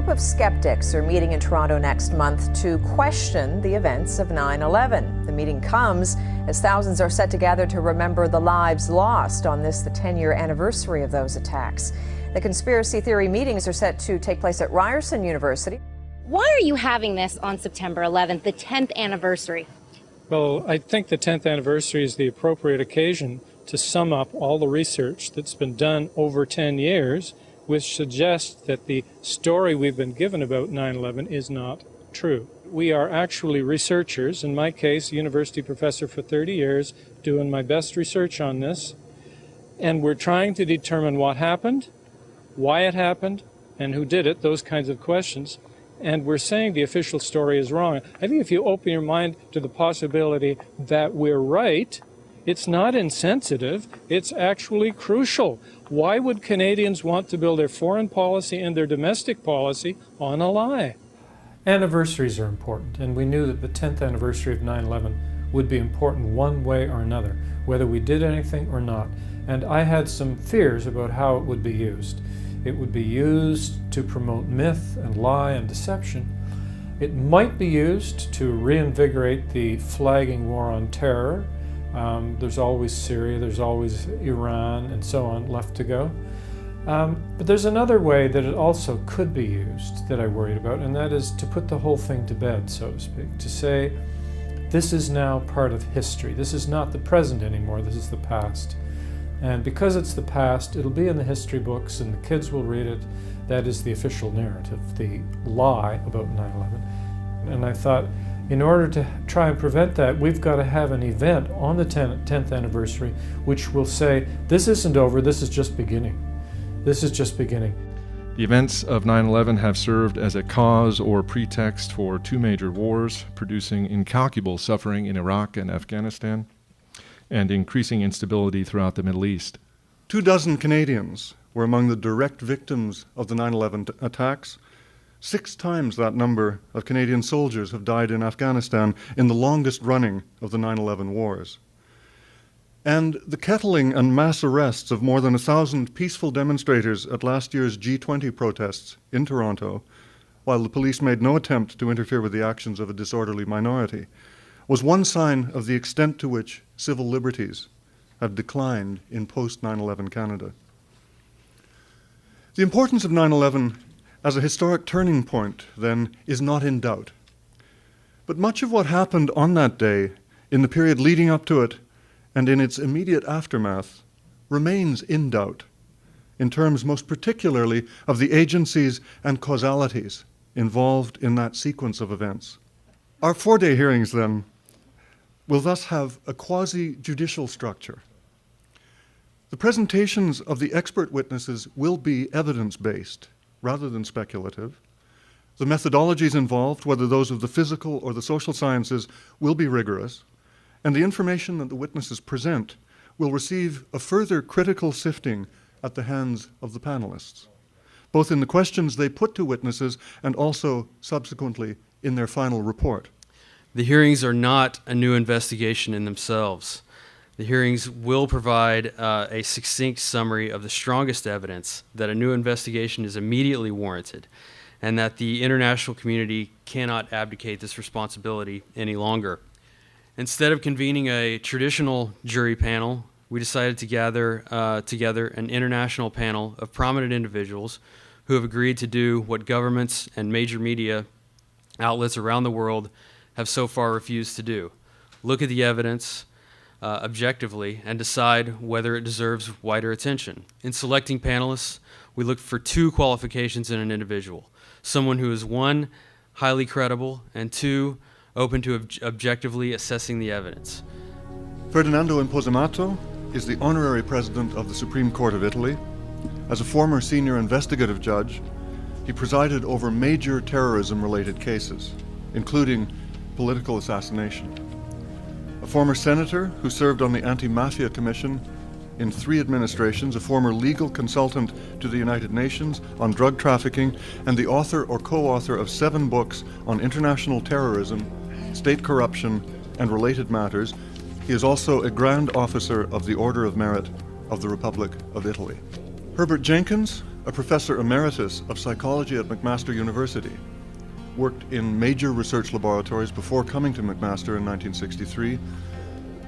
of skeptics are meeting in Toronto next month to question the events of 9/11. The meeting comes as thousands are set to gather to remember the lives lost on this, the 10-year anniversary of those attacks. The conspiracy theory meetings are set to take place at Ryerson University. Why are you having this on September 11th, the 10th anniversary? Well, I think the 10th anniversary is the appropriate occasion to sum up all the research that's been done over 10 years, which suggests that the story we've been given about 9/11 is not true. We are actually researchers, in my case, university professor for 30 years, doing my best research on this, and we're trying to determine what happened, why it happened, and who did it, those kinds of questions. And we're saying the official story is wrong. I think if you open your mind to the possibility that we're right, it's not insensitive, it's actually crucial. Why would Canadians want to build their foreign policy and their domestic policy on a lie? Anniversaries are important, and we knew that the 10th anniversary of 9/11 would be important one way or another, whether we did anything or not. And I had some fears about how it would be used. It would be used to promote myth and lie and deception. It might be used to reinvigorate the flagging war on terror. There's always Syria, there's always Iran, and so on left to go. But there's another way that it also could be used that I worried about, and that is to put the whole thing to bed, so to speak, to say this is now part of history. This is not the present anymore, this is the past. And because it's the past, it'll be in the history books and the kids will read it. That is the official narrative, the lie about 9/11. And I thought, in order to try and prevent that, we've got to have an event on the 10th anniversary which will say, this isn't over, this is just beginning. This is just beginning. The events of 9/11 have served as a cause or pretext for two major wars, producing incalculable suffering in Iraq and Afghanistan, and increasing instability throughout the Middle East. 24 Canadians were among the direct victims of the 9/11 attacks. 6 times that number of Canadian soldiers have died in Afghanistan in the longest running of the 9/11 wars. And the kettling and mass arrests of more than 1,000 peaceful demonstrators at last year's G20 protests in Toronto, while the police made no attempt to interfere with the actions of a disorderly minority, was one sign of the extent to which civil liberties have declined in post-9/11 Canada. The importance of 9/11 as a historic turning point, then, is not in doubt. But much of what happened on that day, in the period leading up to it, and in its immediate aftermath, remains in doubt, in terms most particularly of the agencies and causalities involved in that sequence of events. Our 4-day hearings, then, will thus have a quasi-judicial structure. The presentations of the expert witnesses will be evidence-based rather than speculative. The methodologies involved, whether those of the physical or the social sciences, will be rigorous, and the information that the witnesses present will receive a further critical sifting at the hands of the panelists, both in the questions they put to witnesses and also subsequently in their final report. The hearings are not a new investigation in themselves. The hearings will provide a succinct summary of the strongest evidence that a new investigation is immediately warranted and that the international community cannot abdicate this responsibility any longer. Instead of convening a traditional jury panel, we decided to gather together an international panel of prominent individuals who have agreed to do what governments and major media outlets around the world have so far refused to do: look at the evidence objectively and decide whether it deserves wider attention. In selecting panelists, we looked for 2 qualifications in an individual: someone who is 1, highly credible, and 2, open to objectively assessing the evidence. Ferdinando Imposamato is the honorary president of the Supreme Court of Italy. As a former senior investigative judge, he presided over major terrorism-related cases, including political assassination. A former senator who served on the Anti-Mafia Commission in 3 administrations, a former legal consultant to the United Nations on drug trafficking, and the author or co-author of 7 books on international terrorism, state corruption, and related matters. He is also a Grand Officer of the Order of Merit of the Republic of Italy. Herbert Jenkins, a professor emeritus of psychology at McMaster University, worked in major research laboratories before coming to McMaster in 1963,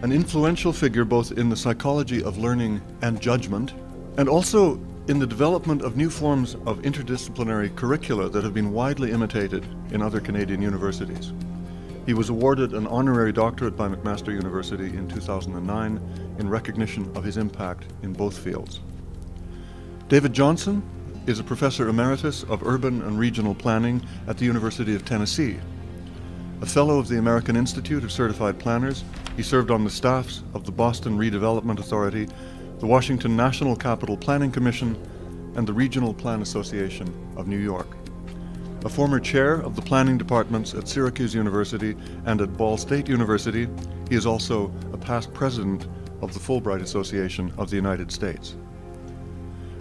an influential figure both in the psychology of learning and judgment, and also in the development of new forms of interdisciplinary curricula that have been widely imitated in other Canadian universities. He was awarded an honorary doctorate by McMaster University in 2009 in recognition of his impact in both fields. David Johnson is a professor emeritus of urban and regional planning at the University of Tennessee. A fellow of the American Institute of Certified Planners, he served on the staffs of the Boston Redevelopment Authority, the Washington National Capital Planning Commission, and the Regional Plan Association of New York. A former chair of the planning departments at Syracuse University and at Ball State University, he is also a past president of the Fulbright Association of the United States.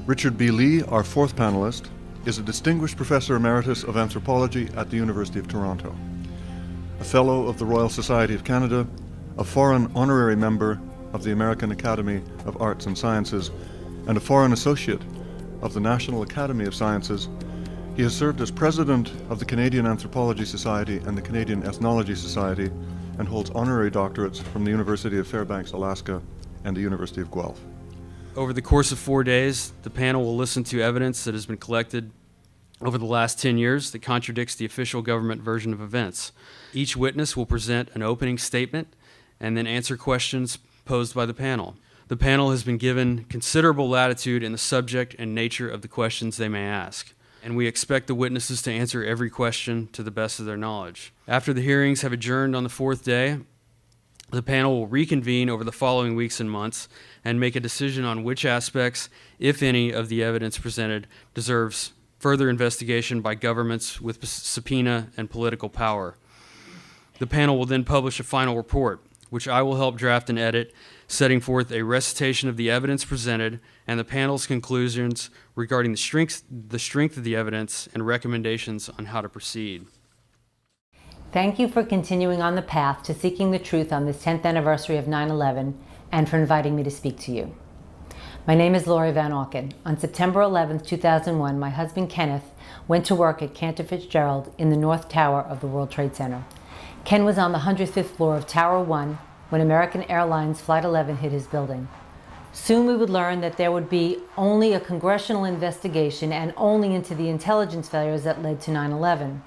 Richard B. Lee, our fourth panelist, is a distinguished professor emeritus of anthropology at the University of Toronto, a fellow of the Royal Society of Canada, a foreign honorary member of the American Academy of Arts and Sciences, and a foreign associate of the National Academy of Sciences. He has served as president of the Canadian Anthropology Society and the Canadian Ethnology Society, and holds honorary doctorates from the University of Fairbanks, Alaska, and the University of Guelph. Over the course of 4 days, the panel will listen to evidence that has been collected over the last 10 years that contradicts the official government version of events. Each witness will present an opening statement and then answer questions posed by the panel. The panel has been given considerable latitude in the subject and nature of the questions they may ask, and we expect the witnesses to answer every question to the best of their knowledge. After the hearings have adjourned on the fourth day, the panel will reconvene over the following weeks and months and make a decision on which aspects, if any, of the evidence presented deserves further investigation by governments with subpoena and political power. The panel will then publish a final report, which I will help draft and edit, setting forth a recitation of the evidence presented and the panel's conclusions regarding the strength of the evidence and recommendations on how to proceed. Thank you for continuing on the path to seeking the truth on this 10th anniversary of 9/11 and for inviting me to speak to you. My name is Laurie Van Auken. On September 11, 2001, my husband Kenneth went to work at Cantor Fitzgerald in the North Tower of the World Trade Center. Ken was on the 105th floor of Tower 1 when American Airlines Flight 11 hit his building. Soon we would learn that there would be only a congressional investigation and only into the intelligence failures that led to 9/11.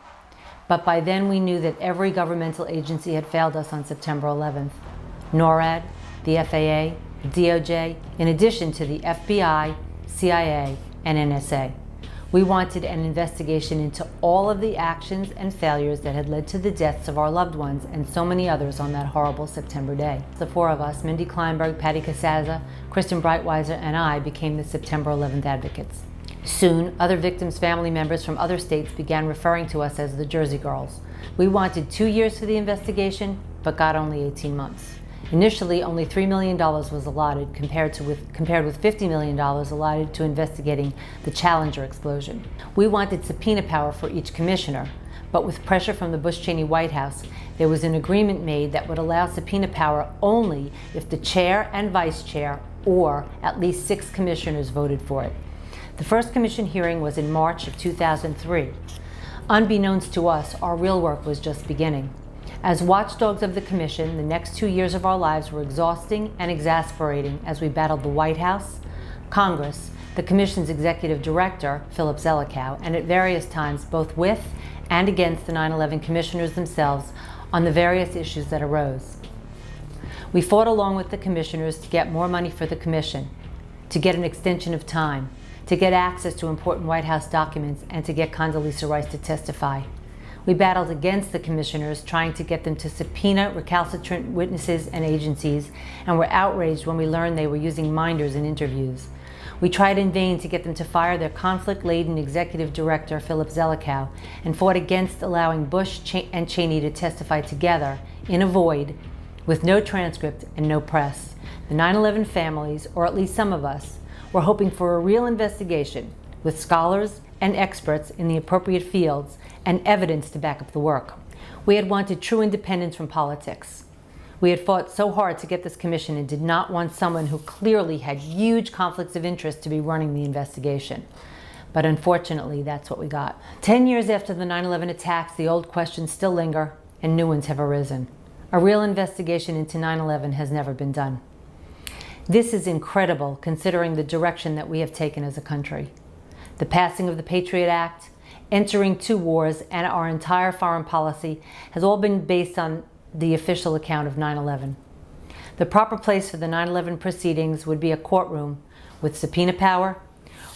But by then we knew that every governmental agency had failed us on September 11th. NORAD, the FAA, the DOJ, in addition to the FBI, CIA, and NSA. We wanted an investigation into all of the actions and failures that had led to the deaths of our loved ones and so many others on that horrible September day. The four of us, Mindy Kleinberg, Patty Casaza, Kristen Breitweiser, and I, became the September 11th advocates. Soon, other victims' family members from other states began referring to us as the Jersey Girls. We wanted 2 years for the investigation, but got only 18 months. Initially, only $3 million was allotted compared with $50 million allotted to investigating the Challenger explosion. We wanted subpoena power for each commissioner, but with pressure from the Bush-Cheney White House, there was an agreement made that would allow subpoena power only if the chair and vice chair, or at least 6 commissioners, voted for it. The first commission hearing was in March of 2003. Unbeknownst to us, our real work was just beginning. As watchdogs of the commission, the next 2 years of our lives were exhausting and exasperating as we battled the White House, Congress, the commission's executive director, Philip Zelikow, and at various times both with and against the 9/11 commissioners themselves on the various issues that arose. We fought along with the commissioners to get more money for the commission, to get an extension of time, to get access to important White House documents, and to get Condoleezza Rice to testify. We battled against the commissioners, trying to get them to subpoena recalcitrant witnesses and agencies, and were outraged when we learned they were using minders in interviews. We tried in vain to get them to fire their conflict-laden executive director, Philip Zelikow, and fought against allowing Bush and Cheney to testify together in a void with no transcript and no press. The 9/11 families, or at least some of us, were hoping for a real investigation with scholars and experts in the appropriate fields and evidence to back up the work. We had wanted true independence from politics. We had fought so hard to get this commission and did not want someone who clearly had huge conflicts of interest to be running the investigation. But unfortunately, that's what we got. 10 years after the 9/11 attacks, the old questions still linger and new ones have arisen. A real investigation into 9/11 has never been done. This is incredible considering the direction that we have taken as a country. The passing of the Patriot Act, entering 2 wars, and our entire foreign policy has all been based on the official account of 9/11. The proper place for the 9/11 proceedings would be a courtroom with subpoena power,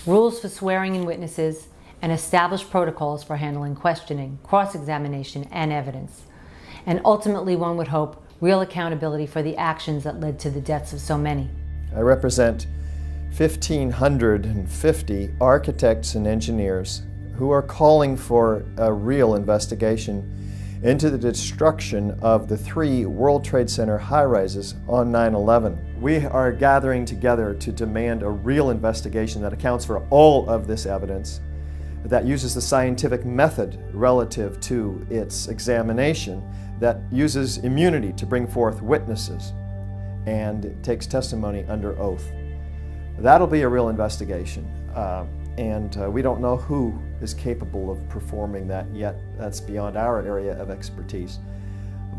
rules for swearing in witnesses, and established protocols for handling questioning, cross-examination, and evidence. And ultimately, one would hope, real accountability for the actions that led to the deaths of so many. I represent 1,550 architects and engineers who are calling for a real investigation into the destruction of the 3 World Trade Center high-rises on 9/11. We are gathering together to demand a real investigation that accounts for all of this evidence, that uses the scientific method relative to its examination, that uses immunity to bring forth witnesses, and takes testimony under oath. That'll be a real investigation. We don't know who is capable of performing that yet. That's beyond our area of expertise.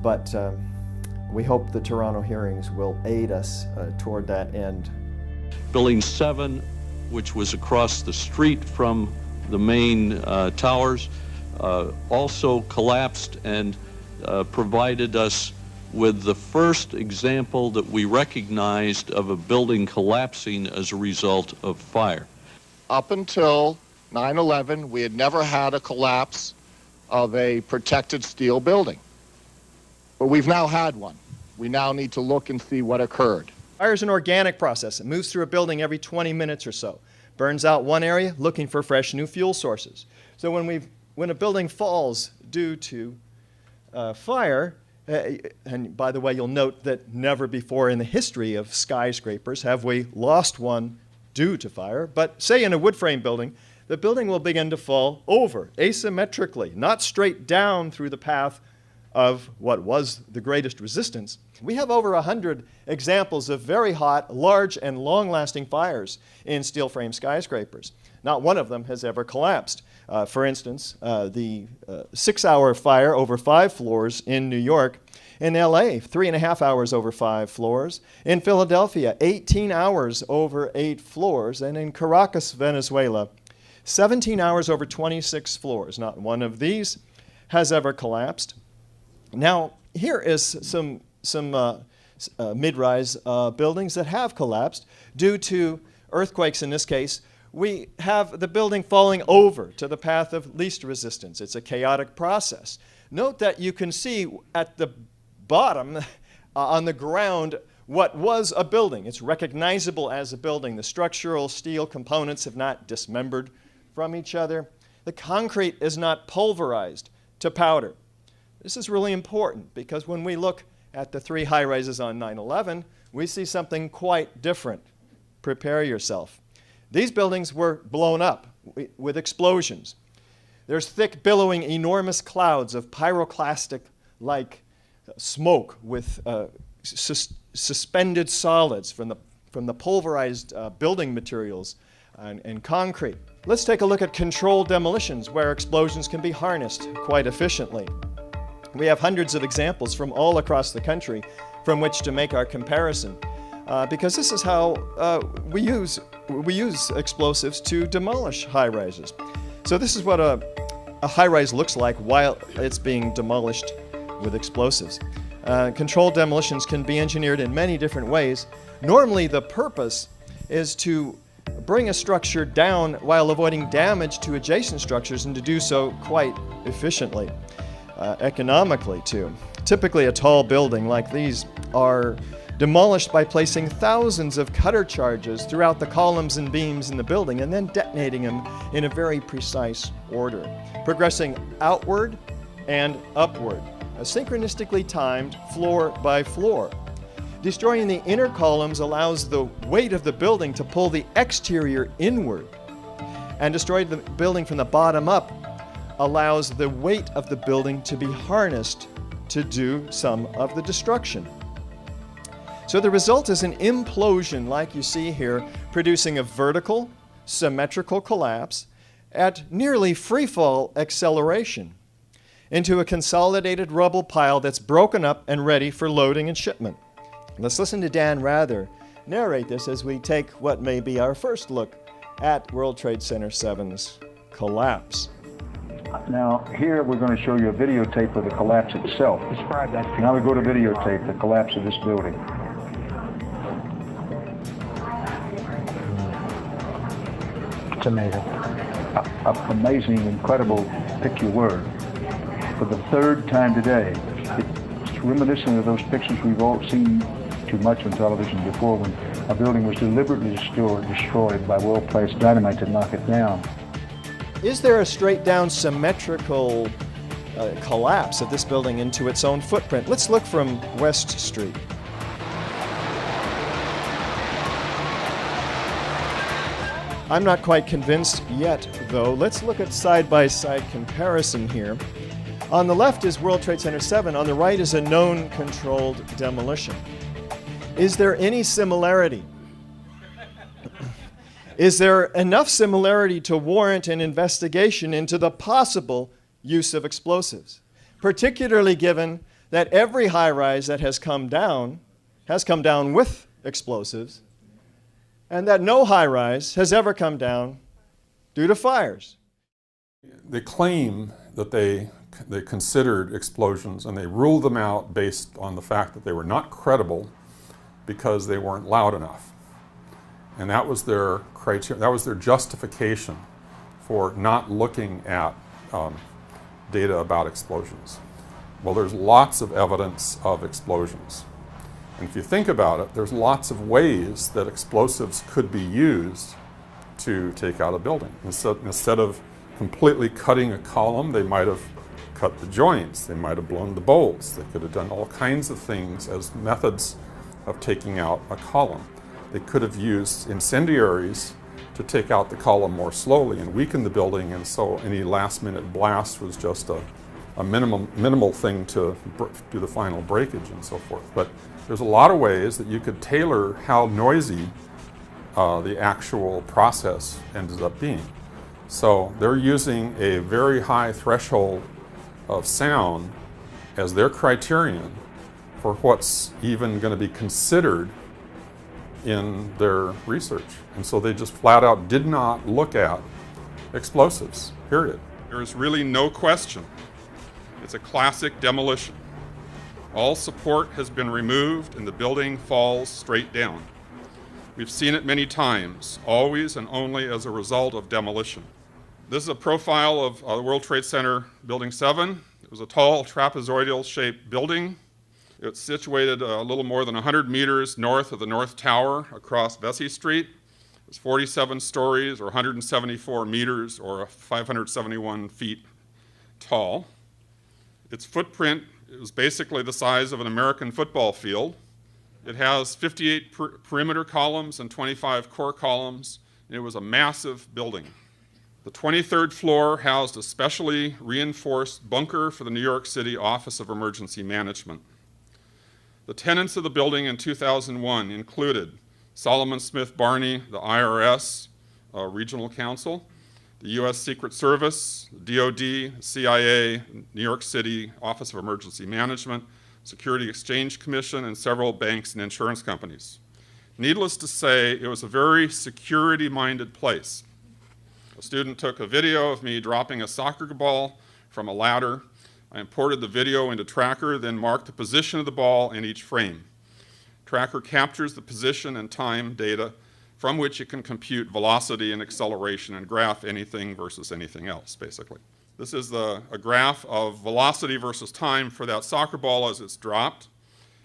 But we hope the Toronto hearings will aid us toward that end. Building 7, which was across the street from the main towers, also collapsed and provided us with the first example that we recognized of a building collapsing as a result of fire. Up until 9/11, we had never had a collapse of a protected steel building. But we've now had one. We now need to look and see what occurred. Fire is an organic process. It moves through a building every 20 minutes or so. Burns out one area, looking for fresh new fuel sources. So when a building falls due to fire, and by the way, you'll note that never before in the history of skyscrapers have we lost one due to fire, but say in a wood frame building, the building will begin to fall over asymmetrically, not straight down through the path of what was the greatest resistance. We have over 100 examples of very hot, large, and long-lasting fires in steel frame skyscrapers. Not one of them has ever collapsed. For instance, the 6-hour fire over 5 floors in New York. In LA, 3.5 hours over 5 floors. In Philadelphia, 18 hours over 8 floors. And in Caracas, Venezuela, 17 hours over 26 floors. Not one of these has ever collapsed. Now, here is some mid-rise buildings that have collapsed due to earthquakes in this case. We have the building falling over to the path of least resistance. It's a chaotic process. Note that you can see at the bottom on the ground what was a building. It's recognizable as a building. The structural steel components have not dismembered from each other. The concrete is not pulverized to powder. This is really important because when we look at the 3 high-rises on 9/11, we see something quite different. Prepare yourself. These buildings were blown up with explosions. There's thick, billowing, enormous clouds of pyroclastic-like smoke with suspended solids from the pulverized building materials and concrete. Let's take a look at controlled demolitions where explosions can be harnessed quite efficiently. We have hundreds of examples from all across the country from which to make our comparison because this is how we use explosives to demolish high-rises. So this is what a high-rise looks like while it's being demolished with explosives. Controlled demolitions can be engineered in many different ways. Normally the purpose is to bring a structure down while avoiding damage to adjacent structures and to do so quite efficiently, economically too. Typically a tall building like these are demolished by placing thousands of cutter charges throughout the columns and beams in the building and then detonating them in a very precise order, progressing outward and upward, synchronistically timed floor by floor. Destroying the inner columns allows the weight of the building to pull the exterior inward, and destroying the building from the bottom up allows the weight of the building to be harnessed to do some of the destruction. So the result is an implosion like you see here, producing a vertical, symmetrical collapse at nearly freefall acceleration into a consolidated rubble pile that's broken up and ready for loading and shipment. Let's listen to Dan Rather narrate this as we take what may be our first look at World Trade Center 7's collapse. Now, here we're going to show you a videotape of the collapse itself. Describe that. Now we go to videotape, the collapse of this building. It's amazing. Amazing, incredible, pick your word. For the third time today, it's reminiscent of those pictures we've all seen too much on television before, when a building was deliberately destroyed by well-placed dynamite to knock it down. Is there a straight-down symmetrical collapse of this building into its own footprint? Let's look from West Street. I'm not quite convinced yet, though. Let's look at side-by-side comparison here. On the left is World Trade Center 7. On the right is a known controlled demolition. Is there any similarity? Is there enough similarity to warrant an investigation into the possible use of explosives, particularly given that every high-rise that has come down with explosives, and that no high-rise has ever come down due to fires? They claim that they considered explosions, and they ruled them out based on the fact that they were not credible because they weren't loud enough. And that was their criteria, that was their justification for not looking at data about explosions. Well, there's lots of evidence of explosions. And if you think about it, there's lots of ways that explosives could be used to take out a building. Instead of completely cutting a column, they might have cut the joints, they might have blown the bolts, they could have done all kinds of things as methods of taking out a column. They could have used incendiaries to take out the column more slowly and weaken the building, and so any last-minute blast was just a minimal thing to do the final breakage and so forth. But there's a lot of ways that you could tailor how noisy the actual process ended up being. So they're using a very high threshold of sound as their criterion for what's even going to be considered in their research. And so they just flat out did not look at explosives, period. There is really no question. It's a classic demolition. All support has been removed and the building falls straight down. We've seen it many times, always and only as a result of demolition. This is a profile of the World Trade Center Building 7. It was a tall trapezoidal-shaped building. It's situated a little more than 100 meters north of the North Tower across Vesey Street. It's 47 stories or 174 meters or 571 feet tall. Its footprint is basically the size of an American football field. It has 58 perimeter columns and 25 core columns, and it was a massive building. The 23rd floor housed a specially reinforced bunker for the New York City Office of Emergency Management. The tenants of the building in 2001 included Solomon Smith Barney, the IRS Regional Counsel, the U.S. Secret Service, the DOD, CIA, New York City Office of Emergency Management, Security Exchange Commission, and several banks and insurance companies. Needless to say, it was a very security-minded place. A student took a video of me dropping a soccer ball from a ladder. I imported the video into Tracker, then marked the position of the ball in each frame. Tracker captures the position and time data from which it can compute velocity and acceleration and graph anything versus anything else, basically. This is a graph of velocity versus time for that soccer ball as it's dropped.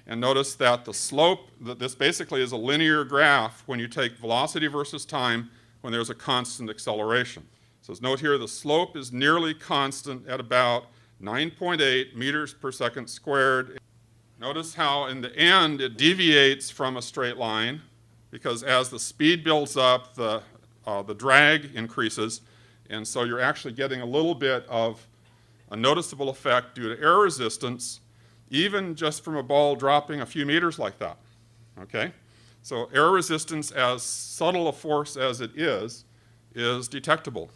And notice that the slope, this basically is a linear graph when you take velocity versus time when there's a constant acceleration. So note here, the slope is nearly constant at about 9.8 meters per second squared. Notice how in the end it deviates from a straight line, because as the speed builds up, the drag increases, and so you're actually getting a little bit of a noticeable effect due to air resistance, even just from a ball dropping a few meters like that, okay? So air resistance, as subtle a force as it is detectable.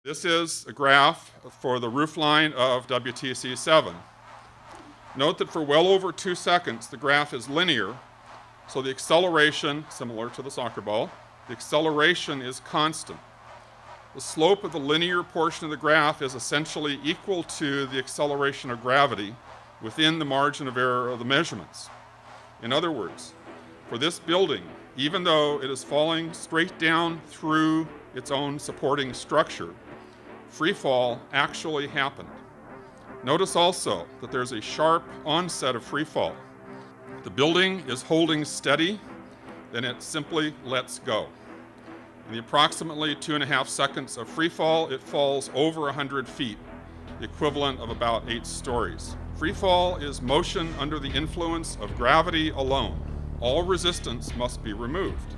This is a graph for the roofline of WTC-7. Note that for well over 2 seconds, the graph is linear, so the acceleration, similar to the soccer ball, the acceleration is constant. The slope of the linear portion of the graph is essentially equal to the acceleration of gravity within the margin of error of the measurements. In other words, for this building, even though it is falling straight down through its own supporting structure, free fall actually happened. Notice also that there's a sharp onset of free fall. The building is holding steady, then it simply lets go. In the approximately 2.5 seconds of free fall, it falls over 100 feet, the equivalent of about 8 stories. Free fall is motion under the influence of gravity alone. All resistance must be removed.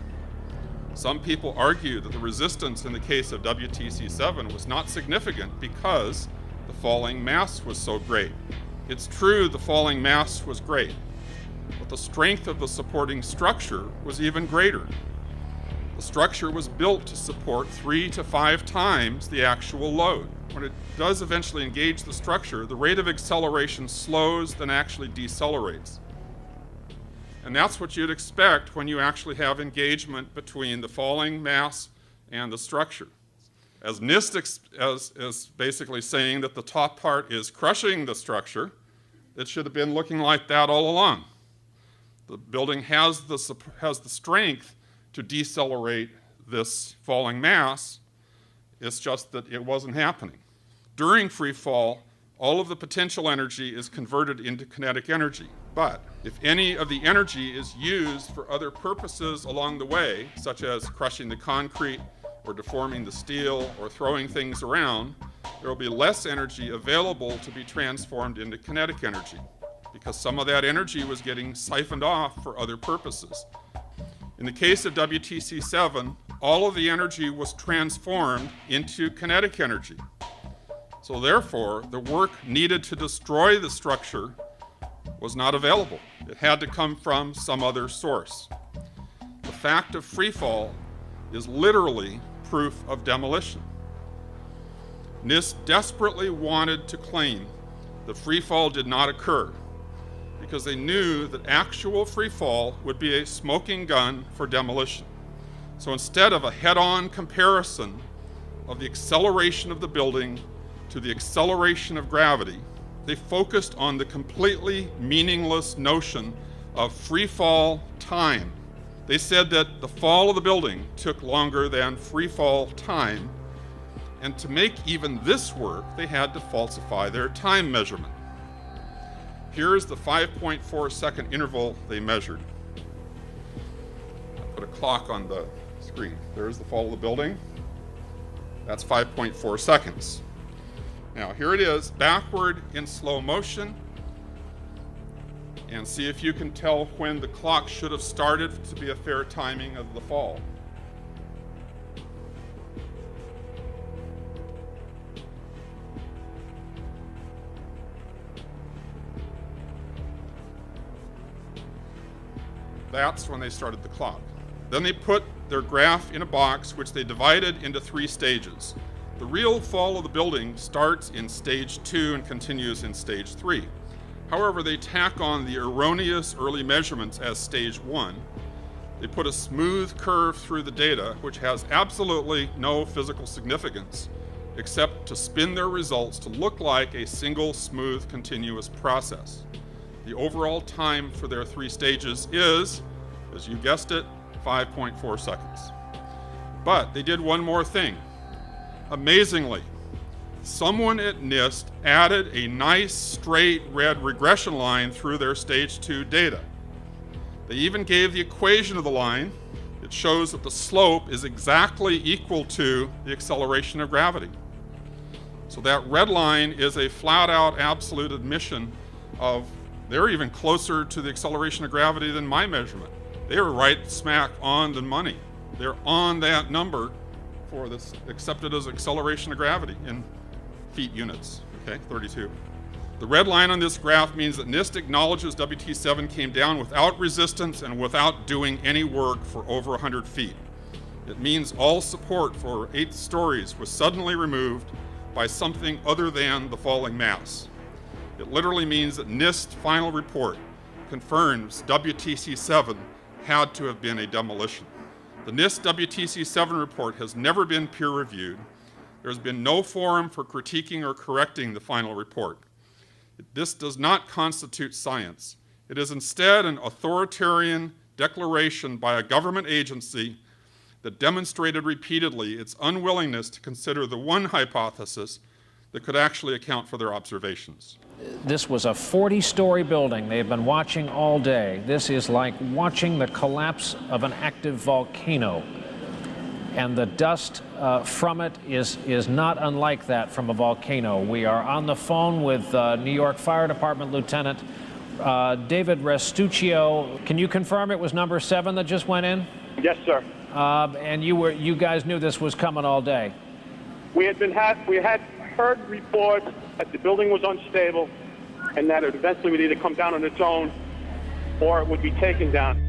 Some people argue that the resistance in the case of WTC-7 was not significant because the falling mass was so great. It's true the falling mass was great, but the strength of the supporting structure was even greater. The structure was built to support 3 to 5 times the actual load. When it does eventually engage the structure, the rate of acceleration slows, then actually decelerates. And that's what you'd expect when you actually have engagement between the falling mass and the structure. As NIST is basically saying that the top part is crushing the structure, it should have been looking like that all along. The building has the strength to decelerate this falling mass. It's just that it wasn't happening. During free fall, all of the potential energy is converted into kinetic energy. But if any of the energy is used for other purposes along the way, such as crushing the concrete or deforming the steel or throwing things around, there will be less energy available to be transformed into kinetic energy because some of that energy was getting siphoned off for other purposes. In the case of WTC-7, all of the energy was transformed into kinetic energy. So therefore, the work needed to destroy the structure was not available. It had to come from some other source. The fact of free fall is literally proof of demolition. NIST desperately wanted to claim that free fall did not occur because they knew that actual free fall would be a smoking gun for demolition. So instead of a head-on comparison of the acceleration of the building to the acceleration of gravity, they focused on the completely meaningless notion of free fall time. They said that the fall of the building took longer than free fall time, and to make even this work, they had to falsify their time measurement. Here's the 5.4 second interval they measured. I put a clock on the screen. There's the fall of the building. That's 5.4 seconds. Now here it is, backward in slow motion, and see if you can tell when the clock should have started to be a fair timing of the fall. That's when they started the clock. Then they put their graph in a box which they divided into 3 stages. The real fall of the building starts in stage 2 and continues in stage 3. However, they tack on the erroneous early measurements as stage 1. They put a smooth curve through the data, which has absolutely no physical significance, except to spin their results to look like a single smooth continuous process. The overall time for their 3 stages is, as you guessed it, 5.4 seconds. But they did one more thing. Amazingly, someone at NIST added a nice straight red regression line through their stage 2 data. They even gave the equation of the line. It shows that the slope is exactly equal to the acceleration of gravity. So that red line is a flat out absolute admission of they're even closer to the acceleration of gravity than my measurement. They were right smack on the money. They're on that number for this accepted as acceleration of gravity in feet units, okay, 32. The red line on this graph means that NIST acknowledges WT7 came down without resistance and without doing any work for over 100 feet. It means all support for 8 stories was suddenly removed by something other than the falling mass. It literally means that NIST's final report confirms WTC-7 had to have been a demolition. The NIST WTC-7 report has never been peer-reviewed. There's been no forum for critiquing or correcting the final report. This does not constitute science. It is instead an authoritarian declaration by a government agency that demonstrated repeatedly its unwillingness to consider the one hypothesis that could actually account for their observations. This was a 40-story building they've been watching all day. This is like watching the collapse of an active volcano. And the dust from it is not unlike that from a volcano. We are on the phone with New York Fire Department Lieutenant David Restuccio. Can you confirm it was number 7 that just went in? Yes, sir. And you guys knew this was coming all day? We had heard reports that the building was unstable and that it eventually would either come down on its own or it would be taken down.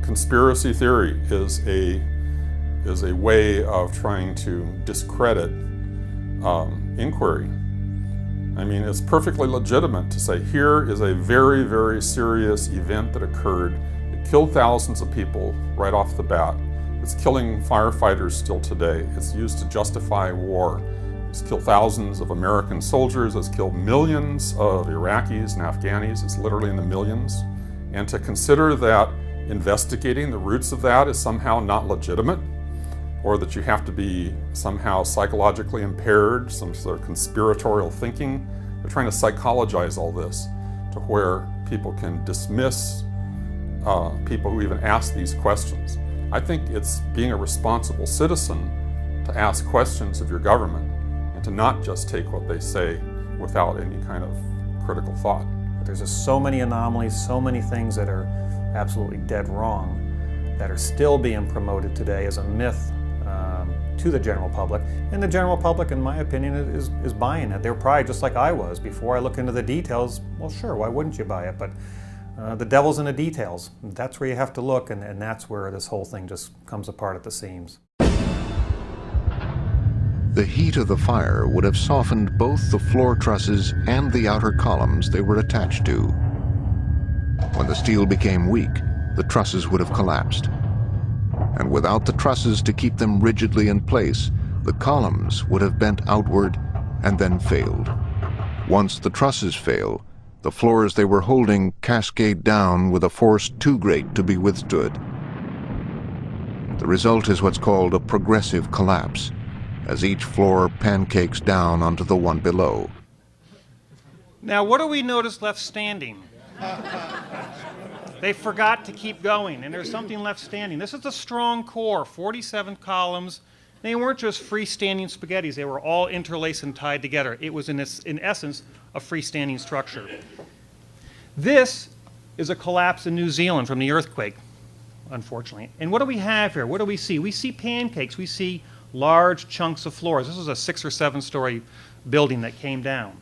Conspiracy theory is a way of trying to discredit inquiry. I mean, it's perfectly legitimate to say here is a very, very serious event that occurred. It killed thousands of people right off the bat. It's killing firefighters still today. It's used to justify war. It's killed thousands of American soldiers. It's killed millions of Iraqis and Afghanis. It's literally in the millions. And to consider that investigating the roots of that is somehow not legitimate, or that you have to be somehow psychologically impaired, some sort of conspiratorial thinking. They're trying to psychologize all this to where people can dismiss people who even ask these questions. I think it's being a responsible citizen to ask questions of your government and to not just take what they say without any kind of critical thought. There's just so many anomalies, so many things that are absolutely dead wrong that are still being promoted today as a myth to the general public. And the general public, in my opinion, is buying it. They're probably just like I was. Before I look into the details, well, sure, why wouldn't you buy it? But the devil's in the details. That's where you have to look, and that's where this whole thing just comes apart at the seams. The heat of the fire would have softened both the floor trusses and the outer columns they were attached to. When the steel became weak, the trusses would have collapsed. And without the trusses to keep them rigidly in place, the columns would have bent outward and then failed. Once the trusses fail, the floors they were holding cascade down with a force too great to be withstood. The result is what's called a progressive collapse, as each floor pancakes down onto the one below. Now, what do we notice left standing? They forgot to keep going, and there's something left standing. This is a strong core, 47 columns. They weren't just freestanding spaghettis. They were all interlaced and tied together. It was, in essence, a freestanding structure. This is a collapse in New Zealand from the earthquake, unfortunately. And what do we have here? What do we see? We see pancakes. We see large chunks of floors. This was a 6 or 7 story building that came down.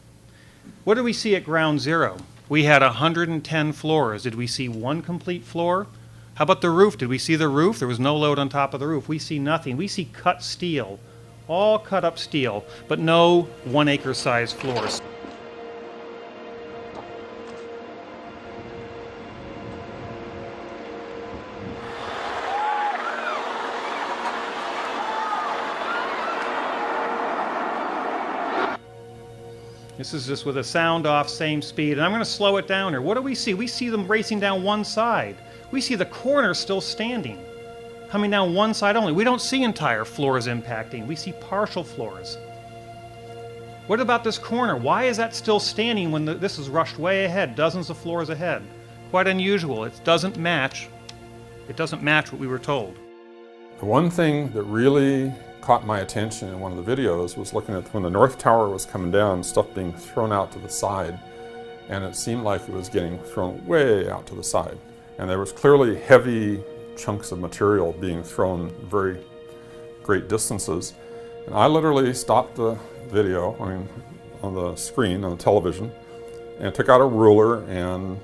What did we see at ground zero? We had 110 floors. Did we see one complete floor? How about the roof? Did we see the roof? There was no load on top of the roof. We see nothing. We see cut steel, all cut up steel, but no 1 acre size floors. This is just with a sound off, same speed, and I'm going to slow it down here. What do we see? We see them racing down one side. We see the corner still standing, coming down one side only. We don't see entire floors impacting. We see partial floors. What about this corner? Why is that still standing when this is rushed way ahead, dozens of floors ahead? Quite unusual. It doesn't match. It doesn't match what we were told. The one thing that really caught my attention in one of the videos was looking at when the North Tower was coming down, stuff being thrown out to the side, and it seemed like it was getting thrown way out to the side. And there was clearly heavy chunks of material being thrown very great distances. And I literally stopped the video, on the screen, on the television, and took out a ruler and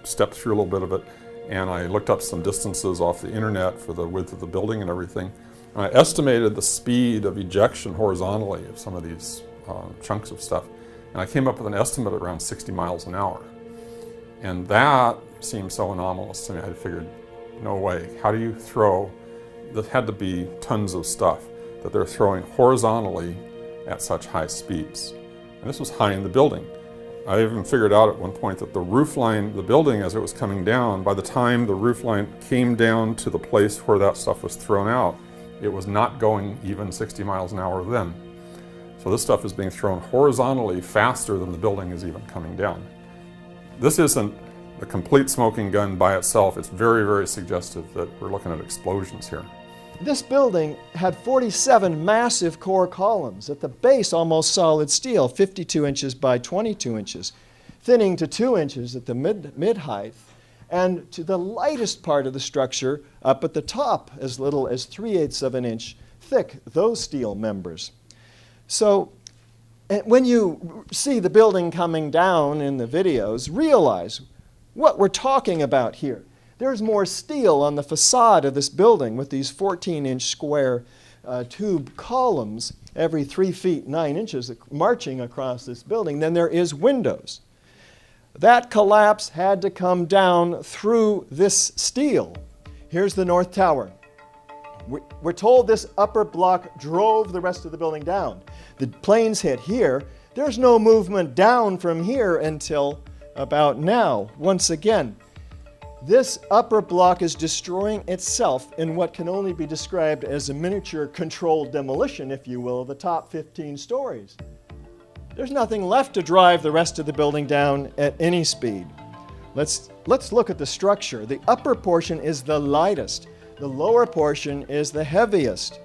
stepped through a little bit of it and I looked up some distances off the internet for the width of the building and everything. And I estimated the speed of ejection horizontally of some of these chunks of stuff. And I came up with an estimate around 60 miles an hour. And that seemed so anomalous to me. I figured, no way. How do you throw, there had to be tons of stuff that they're throwing horizontally at such high speeds. And this was high in the building. I even figured out at one point that the roof line, the building as it was coming down, by the time the roof line came down to the place where that stuff was thrown out, it was not going even 60 miles an hour then. So this stuff is being thrown horizontally faster than the building is even coming down. This isn't a complete smoking gun by itself. It's very, very suggestive that we're looking at explosions here. This building had 47 massive core columns, at the base almost solid steel, 52 inches by 22 inches, thinning to 2 inches at the mid-height, and to the lightest part of the structure up at the top, as little as 3/8 of an inch thick, those steel members. So when you see the building coming down in the videos, realize what we're talking about here. There's more steel on the facade of this building with these 14-inch square tube columns every 3 feet 9 inches marching across this building than there is windows. That collapse had to come down through this steel. Here's the North Tower. We're told this upper block drove the rest of the building down. The planes hit here. There's no movement down from here until about now. Once again, this upper block is destroying itself in what can only be described as a miniature controlled demolition, if you will, of the top 15 stories. There's nothing left to drive the rest of the building down at any speed. Let's look at the structure. The upper portion is the lightest. The lower portion is the heaviest.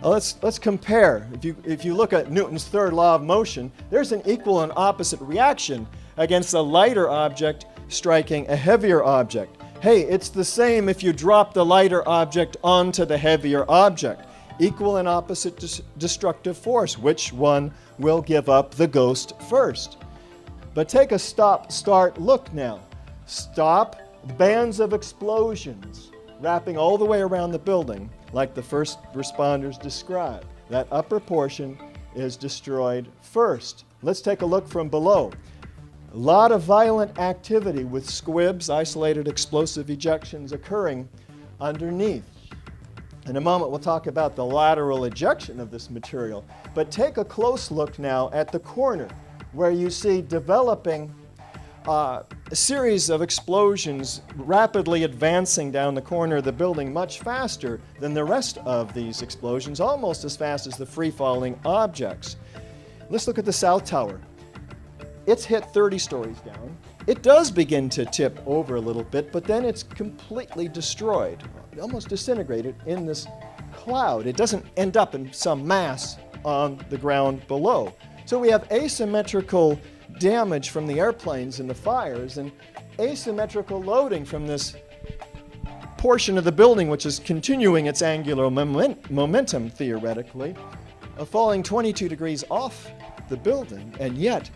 Let's compare. If you look at Newton's third law of motion, there's an equal and opposite reaction against a lighter object striking a heavier object. Hey, it's the same if you drop the lighter object onto the heavier object. Equal and opposite destructive force. Which one will give up the ghost first? But take a stop-start look now. Stop, bands of explosions wrapping all the way around the building like the first responders described. That upper portion is destroyed first. Let's take a look from below. A lot of violent activity with squibs, isolated explosive ejections occurring underneath. In a moment, we'll talk about the lateral ejection of this material. But take a close look now at the corner, where you see developing a series of explosions rapidly advancing down the corner of the building much faster than the rest of these explosions, almost as fast as the free-falling objects. Let's look at the South Tower. It's hit 30 stories down. It does begin to tip over a little bit, but then it's completely destroyed, almost disintegrated in this cloud. It doesn't end up in some mass on the ground below. So we have asymmetrical damage from the airplanes and the fires, and asymmetrical loading from this portion of the building, which is continuing its angular momentum, theoretically, falling 22 degrees off the building, and yet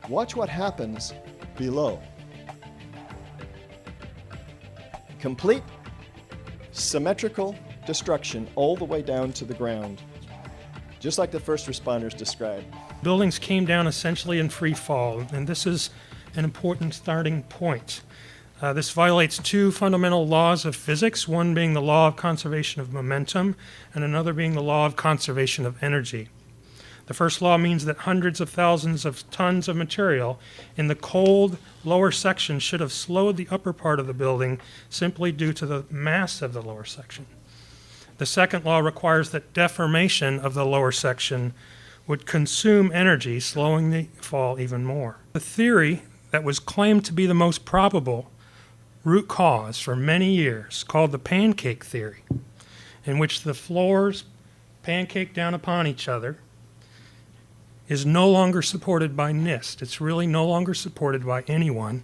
watch what happens below. Complete symmetrical destruction all the way down to the ground, just like the first responders described. Buildings came down essentially in free fall, and this is an important starting point. This violates two fundamental laws of physics, one being the law of conservation of momentum, and another being the law of conservation of energy. The first law means that hundreds of thousands of tons of material in the cold lower section should have slowed the upper part of the building simply due to the mass of the lower section. The second law requires that deformation of the lower section would consume energy, slowing the fall even more. The theory that was claimed to be the most probable root cause for many years, called the pancake theory, in which the floors pancake down upon each other, is no longer supported by NIST. It's really no longer supported by anyone.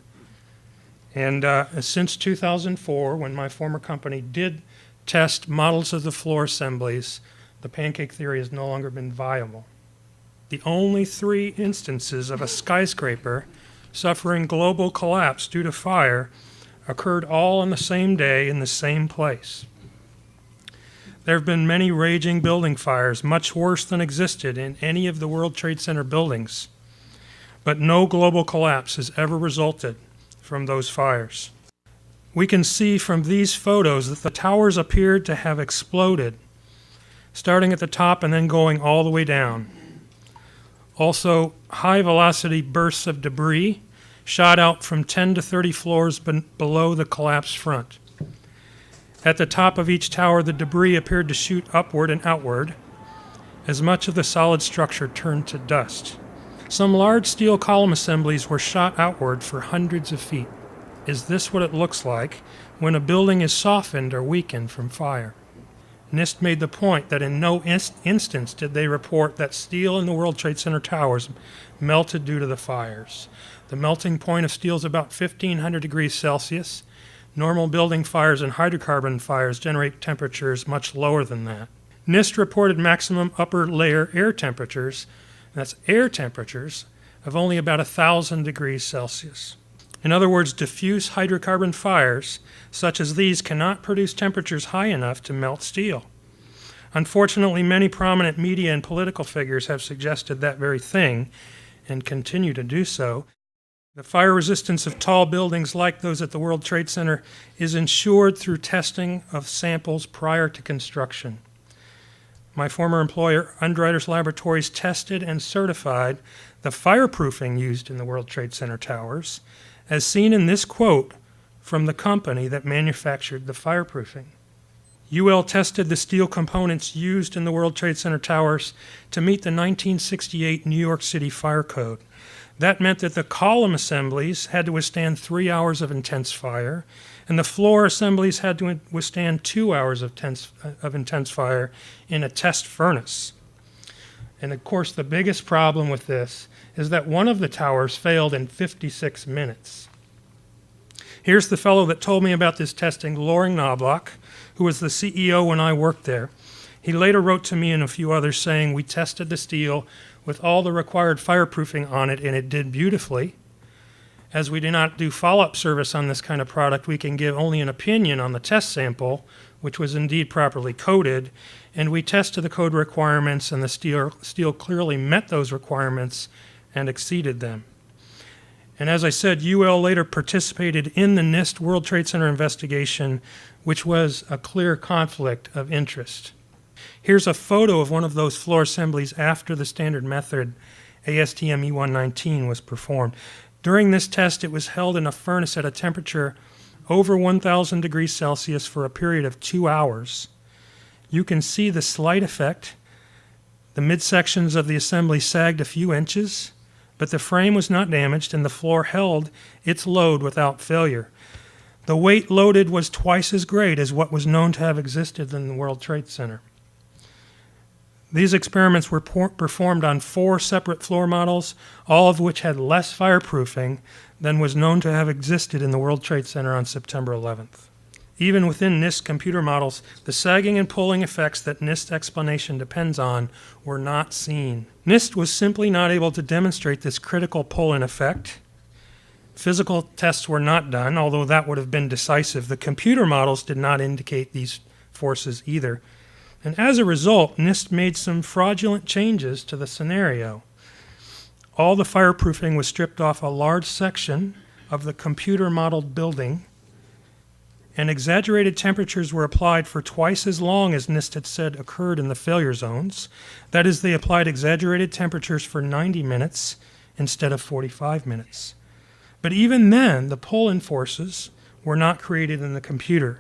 And since 2004, when my former company did test models of the floor assemblies, the pancake theory has no longer been viable. The only 3 instances of a skyscraper suffering global collapse due to fire occurred all on the same day in the same place. There have been many raging building fires, much worse than existed in any of the World Trade Center buildings, but no global collapse has ever resulted from those fires. We can see from these photos that the towers appeared to have exploded, starting at the top and then going all the way down. Also, high-velocity bursts of debris shot out from 10 to 30 floors below the collapsed front. At the top of each tower, the debris appeared to shoot upward and outward as much of the solid structure turned to dust. Some large steel column assemblies were shot outward for hundreds of feet. Is this what it looks like when a building is softened or weakened from fire? NIST made the point that in no instance did they report that steel in the World Trade Center towers melted due to the fires. The melting point of steel is about 1,500 degrees Celsius. Normal building fires and hydrocarbon fires generate temperatures much lower than that. NIST reported maximum upper layer air temperatures, that's air temperatures, of only about 1,000 degrees Celsius. In other words, diffuse hydrocarbon fires such as these cannot produce temperatures high enough to melt steel. Unfortunately, many prominent media and political figures have suggested that very thing and continue to do so. The fire resistance of tall buildings like those at the World Trade Center is ensured through testing of samples prior to construction. My former employer, Underwriters Laboratories, tested and certified the fireproofing used in the World Trade Center towers, as seen in this quote from the company that manufactured the fireproofing. UL tested the steel components used in the World Trade Center towers to meet the 1968 New York City Fire Code. That meant that the column assemblies had to withstand 3 hours of intense fire, and the floor assemblies had to withstand 2 hours of intense fire in a test furnace. And of course, the biggest problem with this is that one of the towers failed in 56 minutes. Here's the fellow that told me about this testing, Loring Knobloch, who was the CEO when I worked there. He later wrote to me and a few others saying, "We tested the steel with all the required fireproofing on it, and it did beautifully. As we do not do follow-up service on this kind of product, we can give only an opinion on the test sample, which was indeed properly coated, and we tested the code requirements, and the steel clearly met those requirements and exceeded them." And as I said, UL later participated in the NIST World Trade Center investigation, which was a clear conflict of interest. Here's a photo of one of those floor assemblies after the standard method ASTM E119 was performed. During this test, it was held in a furnace at a temperature over 1,000 degrees Celsius for a period of 2 hours. You can see the slight effect. The midsections of the assembly sagged a few inches, but the frame was not damaged and the floor held its load without failure. The weight loaded was twice as great as what was known to have existed in the World Trade Center. These experiments were performed on 4 separate floor models, all of which had less fireproofing than was known to have existed in the World Trade Center on September 11th. Even within NIST computer models, the sagging and pulling effects that NIST explanation depends on were not seen. NIST was simply not able to demonstrate this critical pull-in effect. Physical tests were not done, although that would have been decisive. The computer models did not indicate these forces either. And as a result, NIST made some fraudulent changes to the scenario. All the fireproofing was stripped off a large section of the computer-modeled building, and exaggerated temperatures were applied for twice as long as NIST had said occurred in the failure zones. That is, they applied exaggerated temperatures for 90 minutes instead of 45 minutes. But even then, the pull-in forces were not created in the computer.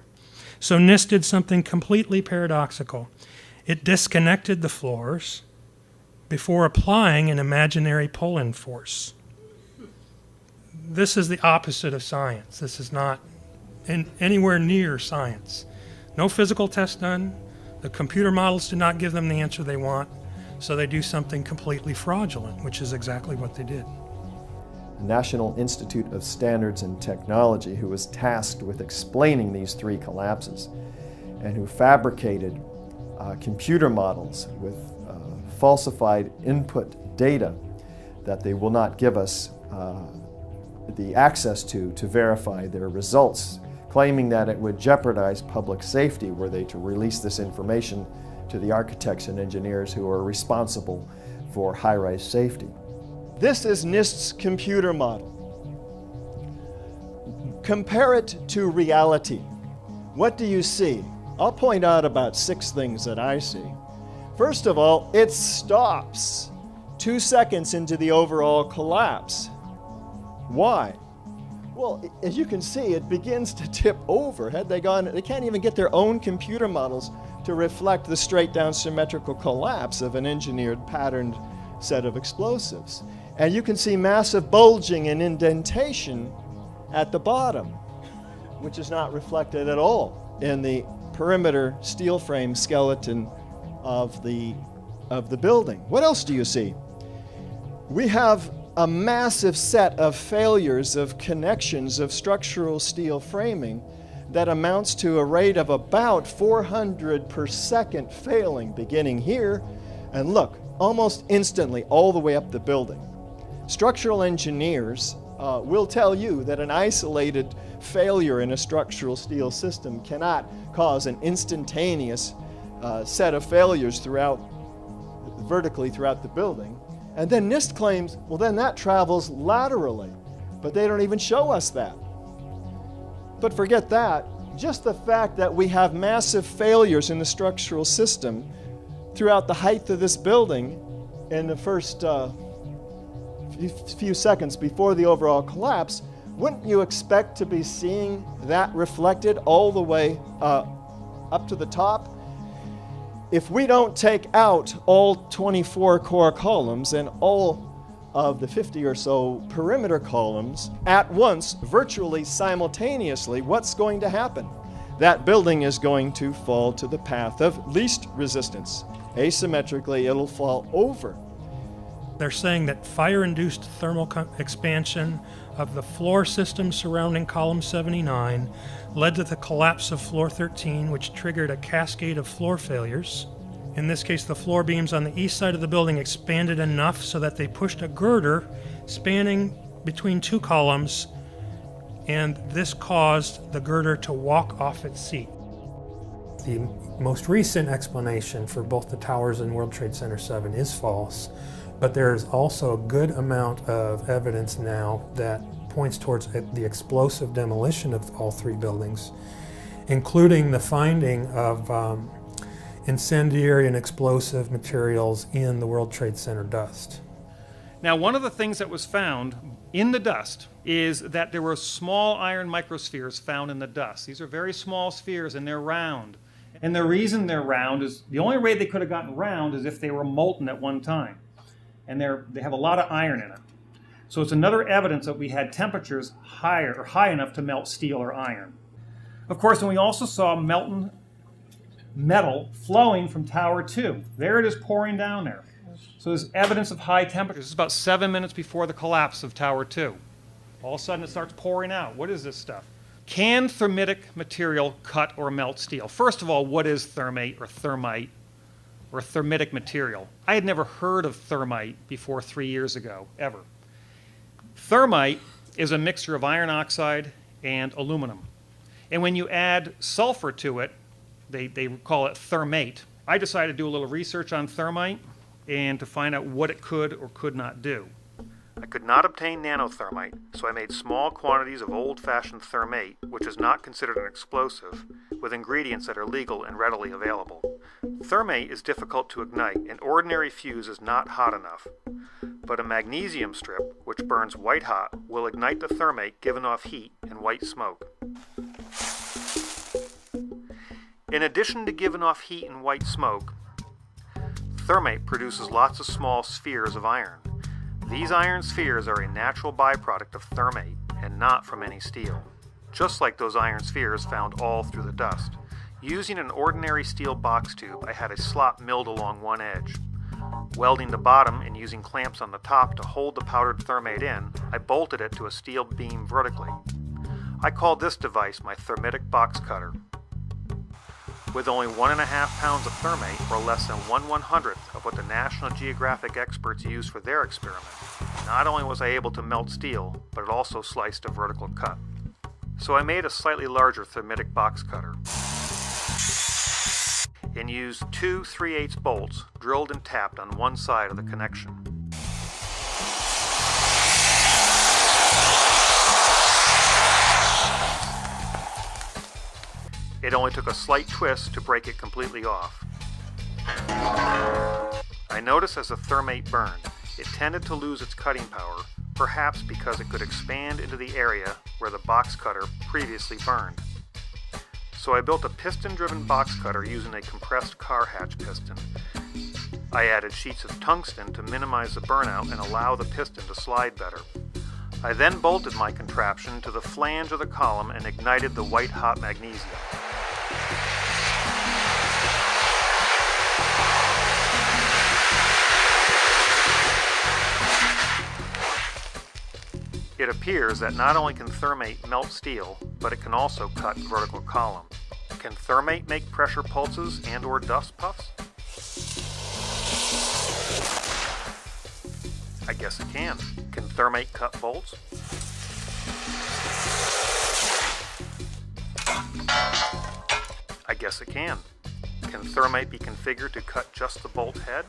So NIST did something completely paradoxical. It disconnected the floors before applying an imaginary pull-in force. This is the opposite of science. This is not anywhere near science. No physical test done. The computer models did not give them the answer they want, so they do something completely fraudulent, which is exactly what they did. The National Institute of Standards and Technology, who was tasked with explaining these 3 collapses and who fabricated computer models with falsified input data that they will not give us the access to verify their results, claiming that it would jeopardize public safety were they to release this information to the architects and engineers who are responsible for high-rise safety. This is NIST's computer model. Compare it to reality. What do you see? I'll point out about 6 things that I see. First of all, it stops 2 seconds into the overall collapse. Why? Well, as you can see, it begins to tip over. Had they gone, they can't even get their own computer models to reflect the straight down symmetrical collapse of an engineered patterned set of explosives. And you can see massive bulging and indentation at the bottom, which is not reflected at all in the perimeter steel frame skeleton of the building. What else do you see? We have a massive set of failures of connections of structural steel framing that amounts to a rate of about 400 per second failing, beginning here, and look, almost instantly all the way up the building. Structural engineers will tell you that an isolated failure in a structural steel system cannot cause an instantaneous set of failures vertically throughout the building. And then NIST claims, well, then that travels laterally, but they don't even show us that. But forget that. Just the fact that we have massive failures in the structural system throughout the height of this building in the first few seconds before the overall collapse, wouldn't you expect to be seeing that reflected all the way up to the top? If we don't take out all 24 core columns and all of the 50 or so perimeter columns at once, virtually simultaneously, what's going to happen? That building is going to fall to the path of least resistance. Asymmetrically, it'll fall over. They're saying that fire-induced thermal expansion of the floor system surrounding column 79 led to the collapse of floor 13, which triggered a cascade of floor failures. In this case, the floor beams on the east side of the building expanded enough so that they pushed a girder spanning between 2 columns, and this caused the girder to walk off its seat. The most recent explanation for both the towers and World Trade Center 7 is false, but there's also a good amount of evidence now that points towards the explosive demolition of all 3 buildings, including the finding of incendiary and explosive materials in the World Trade Center dust. Now, one of the things that was found in the dust is that there were small iron microspheres found in the dust. These are very small spheres and they're round. And the reason they're round is, the only way they could have gotten round is if they were molten at one time. And they have a lot of iron in it. So it's another evidence that we had temperatures high enough to melt steel or iron. Of course, and we also saw molten metal flowing from Tower 2. There it is pouring down there. So there's evidence of high temperatures. This is about 7 minutes before the collapse of Tower 2. All of a sudden it starts pouring out. What is this stuff? Can thermitic material cut or melt steel? First of all, what is thermate or thermite or thermitic material? I had never heard of thermite before 3 years ago, ever. Thermite is a mixture of iron oxide and aluminum. And when you add sulfur to it, they call it thermate. I decided to do a little research on thermite and to find out what it could or could not do. I could not obtain nanothermite, so I made small quantities of old-fashioned thermate, which is not considered an explosive, with ingredients that are legal and readily available. Thermate is difficult to ignite. An ordinary fuse is not hot enough. But a magnesium strip, which burns white hot, will ignite the thermate giving off heat and white smoke. In addition to giving off heat and white smoke, thermate produces lots of small spheres of iron. These iron spheres are a natural byproduct of thermate and not from any steel, just like those iron spheres found all through the dust. Using an ordinary steel box tube, I had a slot milled along one edge. Welding the bottom and using clamps on the top to hold the powdered thermate in, I bolted it to a steel beam vertically. I called this device my thermitic box cutter. With only 1.5 pounds of thermate, or less than 1/100th of what the National Geographic experts used for their experiment, not only was I able to melt steel, but it also sliced a vertical cut. So I made a slightly larger thermitic box cutter and used two 3/8 bolts drilled and tapped on one side of the connection. It only took a slight twist to break it completely off. I noticed as the thermate burned, it tended to lose its cutting power, perhaps because it could expand into the area where the box cutter previously burned. So I built a piston-driven box cutter using a compressed car hatch piston. I added sheets of tungsten to minimize the burnout and allow the piston to slide better. I then bolted my contraption to the flange of the column and ignited the white-hot magnesium. It appears that not only can thermate melt steel, but it can also cut vertical column. Can thermate make pressure pulses and/or dust puffs? I guess it can. Can thermate cut bolts? I guess it can. Can thermate be configured to cut just the bolt head?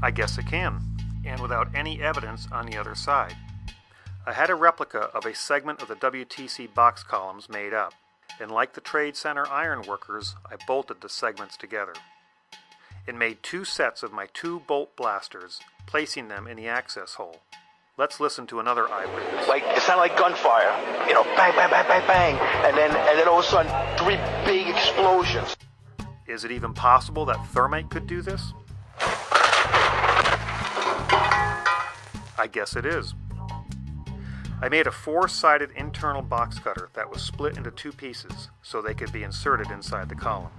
I guess it can, and without any evidence on the other side. I had a replica of a segment of the WTC box columns made up, and like the Trade Center iron workers, I bolted the segments together. It made two sets of my 2-bolt blasters, placing them in the access hole. Let's listen to another eyewitness. It sounded like gunfire, bang, bang, bang, bang, bang, and then all of a sudden, 3 big explosions. Is it even possible that thermate could do this? I guess it is. I made a 4-sided internal box cutter that was split into 2 pieces so they could be inserted inside the column.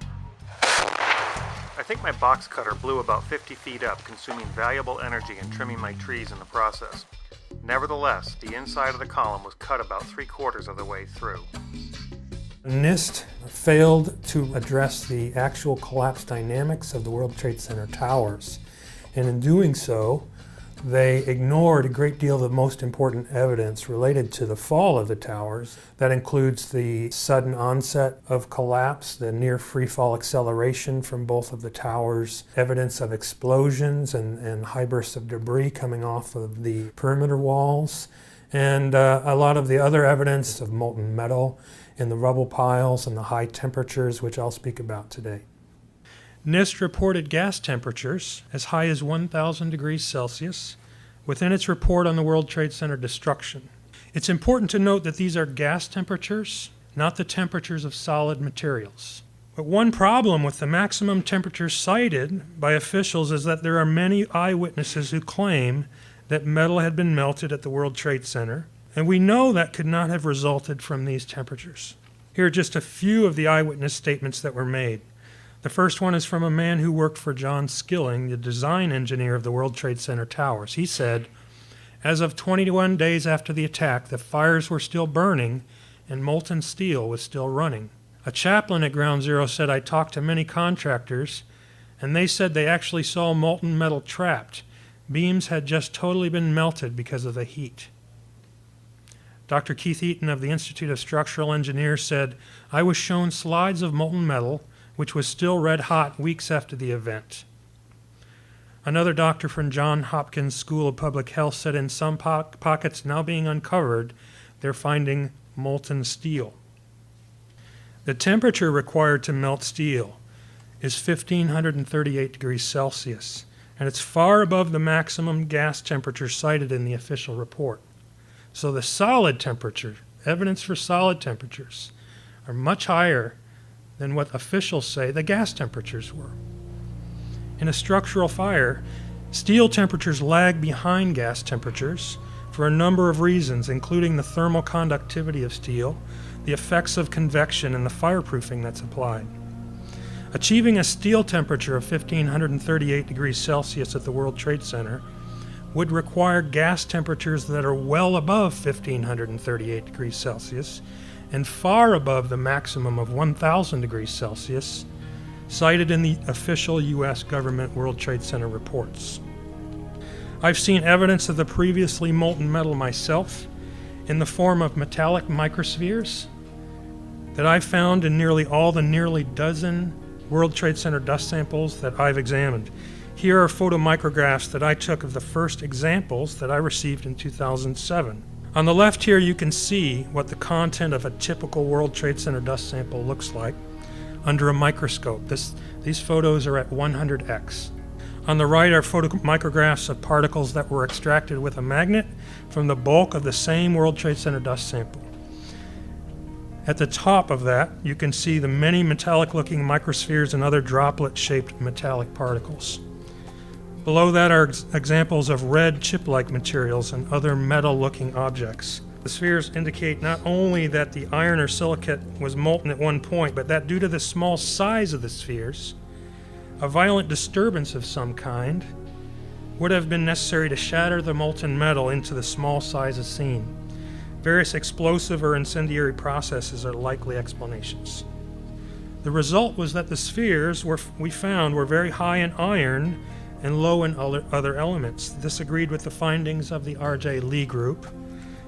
I think my box cutter blew about 50 feet up, consuming valuable energy and trimming my trees in the process. Nevertheless, the inside of the column was cut about 3/4 of the way through. NIST failed to address the actual collapse dynamics of the World Trade Center towers, and in doing so, they ignored a great deal of the most important evidence related to the fall of the towers. That includes the sudden onset of collapse, the near free-fall acceleration from both of the towers, evidence of explosions and high bursts of debris coming off of the perimeter walls, and a lot of the other evidence of molten metal in the rubble piles and the high temperatures, which I'll speak about today. NIST reported gas temperatures as high as 1,000 degrees Celsius within its report on the World Trade Center destruction. It's important to note that these are gas temperatures, not the temperatures of solid materials. But one problem with the maximum temperature cited by officials is that there are many eyewitnesses who claim that metal had been melted at the World Trade Center, and we know that could not have resulted from these temperatures. Here are just a few of the eyewitness statements that were made. The first one is from a man who worked for John Skilling, the design engineer of the World Trade Center towers. He said, "As of 21 days after the attack, the fires were still burning and molten steel was still running." A chaplain at Ground Zero said, "I talked to many contractors, and they said they actually saw molten metal trapped. Beams had just totally been melted because of the heat." Dr. Keith Eaton of the Institute of Structural Engineers said, "I was shown slides of molten metal which was still red hot weeks after the event." Another doctor from Johns Hopkins School of Public Health said in some pockets now being uncovered, they're finding molten steel. The temperature required to melt steel is 1,538 degrees Celsius, and it's far above the maximum gas temperature cited in the official report. So the solid temperature, evidence for solid temperatures, are much higher than what officials say the gas temperatures were. In a structural fire, steel temperatures lag behind gas temperatures for a number of reasons, including the thermal conductivity of steel, the effects of convection, and the fireproofing that's applied. Achieving a steel temperature of 1,538 degrees Celsius at the World Trade Center would require gas temperatures that are well above 1,538 degrees Celsius and far above the maximum of 1,000 degrees Celsius cited in the official U.S. government World Trade Center reports. I've seen evidence of the previously molten metal myself in the form of metallic microspheres that I've found in nearly all the nearly dozen World Trade Center dust samples that I've examined. Here are photomicrographs that I took of the first examples that I received in 2007. On the left here you can see what the content of a typical World Trade Center dust sample looks like under a microscope. These photos are at 100x. On the right are photomicrographs of particles that were extracted with a magnet from the bulk of the same World Trade Center dust sample. At the top of that, you can see the many metallic-looking microspheres and other droplet-shaped metallic particles. Below that are examples of red chip-like materials and other metal-looking objects. The spheres indicate not only that the iron or silicate was molten at one point, but that due to the small size of the spheres, a violent disturbance of some kind would have been necessary to shatter the molten metal into the small sizes seen. Various explosive or incendiary processes are likely explanations. The result was that the spheres we found were very high in iron and low in other elements. This agreed with the findings of the R.J. Lee group.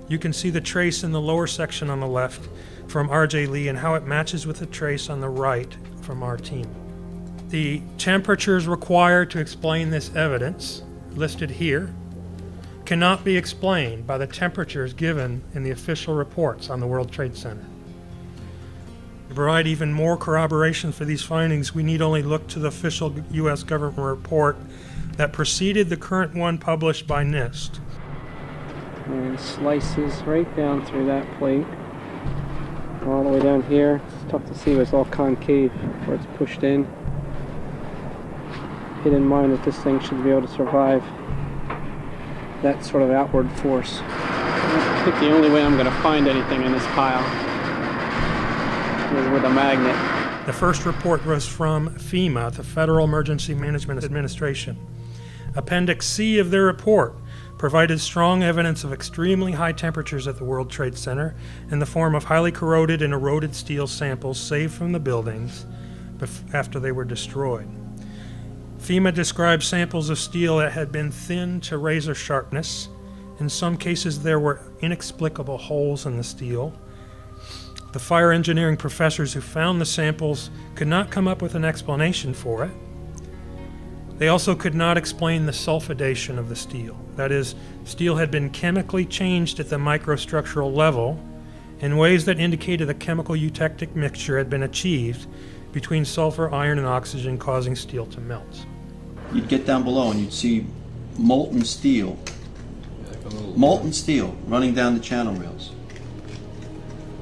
You can see the trace in the lower section on the left from R.J. Lee and how it matches with the trace on the right from our team. The temperatures required to explain this evidence, listed here, cannot be explained by the temperatures given in the official reports on the World Trade Center. To provide even more corroboration for these findings, we need only look to the official U.S. government report that preceded the current one published by NIST. And slices right down through that plate, all the way down here. It's tough to see, but it's all concave where it's pushed in. Keep in mind that this thing should be able to survive that sort of outward force. I think the only way I'm going to find anything in this pile is with a magnet. The first report was from FEMA, the Federal Emergency Management Administration. Appendix C of their report provided strong evidence of extremely high temperatures at the World Trade Center in the form of highly corroded and eroded steel samples saved from the buildings after they were destroyed. FEMA described samples of steel that had been thinned to razor sharpness. In some cases, there were inexplicable holes in the steel. The fire engineering professors who found the samples could not come up with an explanation for it. They also could not explain the sulfidation of the steel. That is, steel had been chemically changed at the microstructural level in ways that indicated a chemical eutectic mixture had been achieved between sulfur, iron, and oxygen, causing steel to melt. You'd get down below and you'd see molten steel running down the channel rails,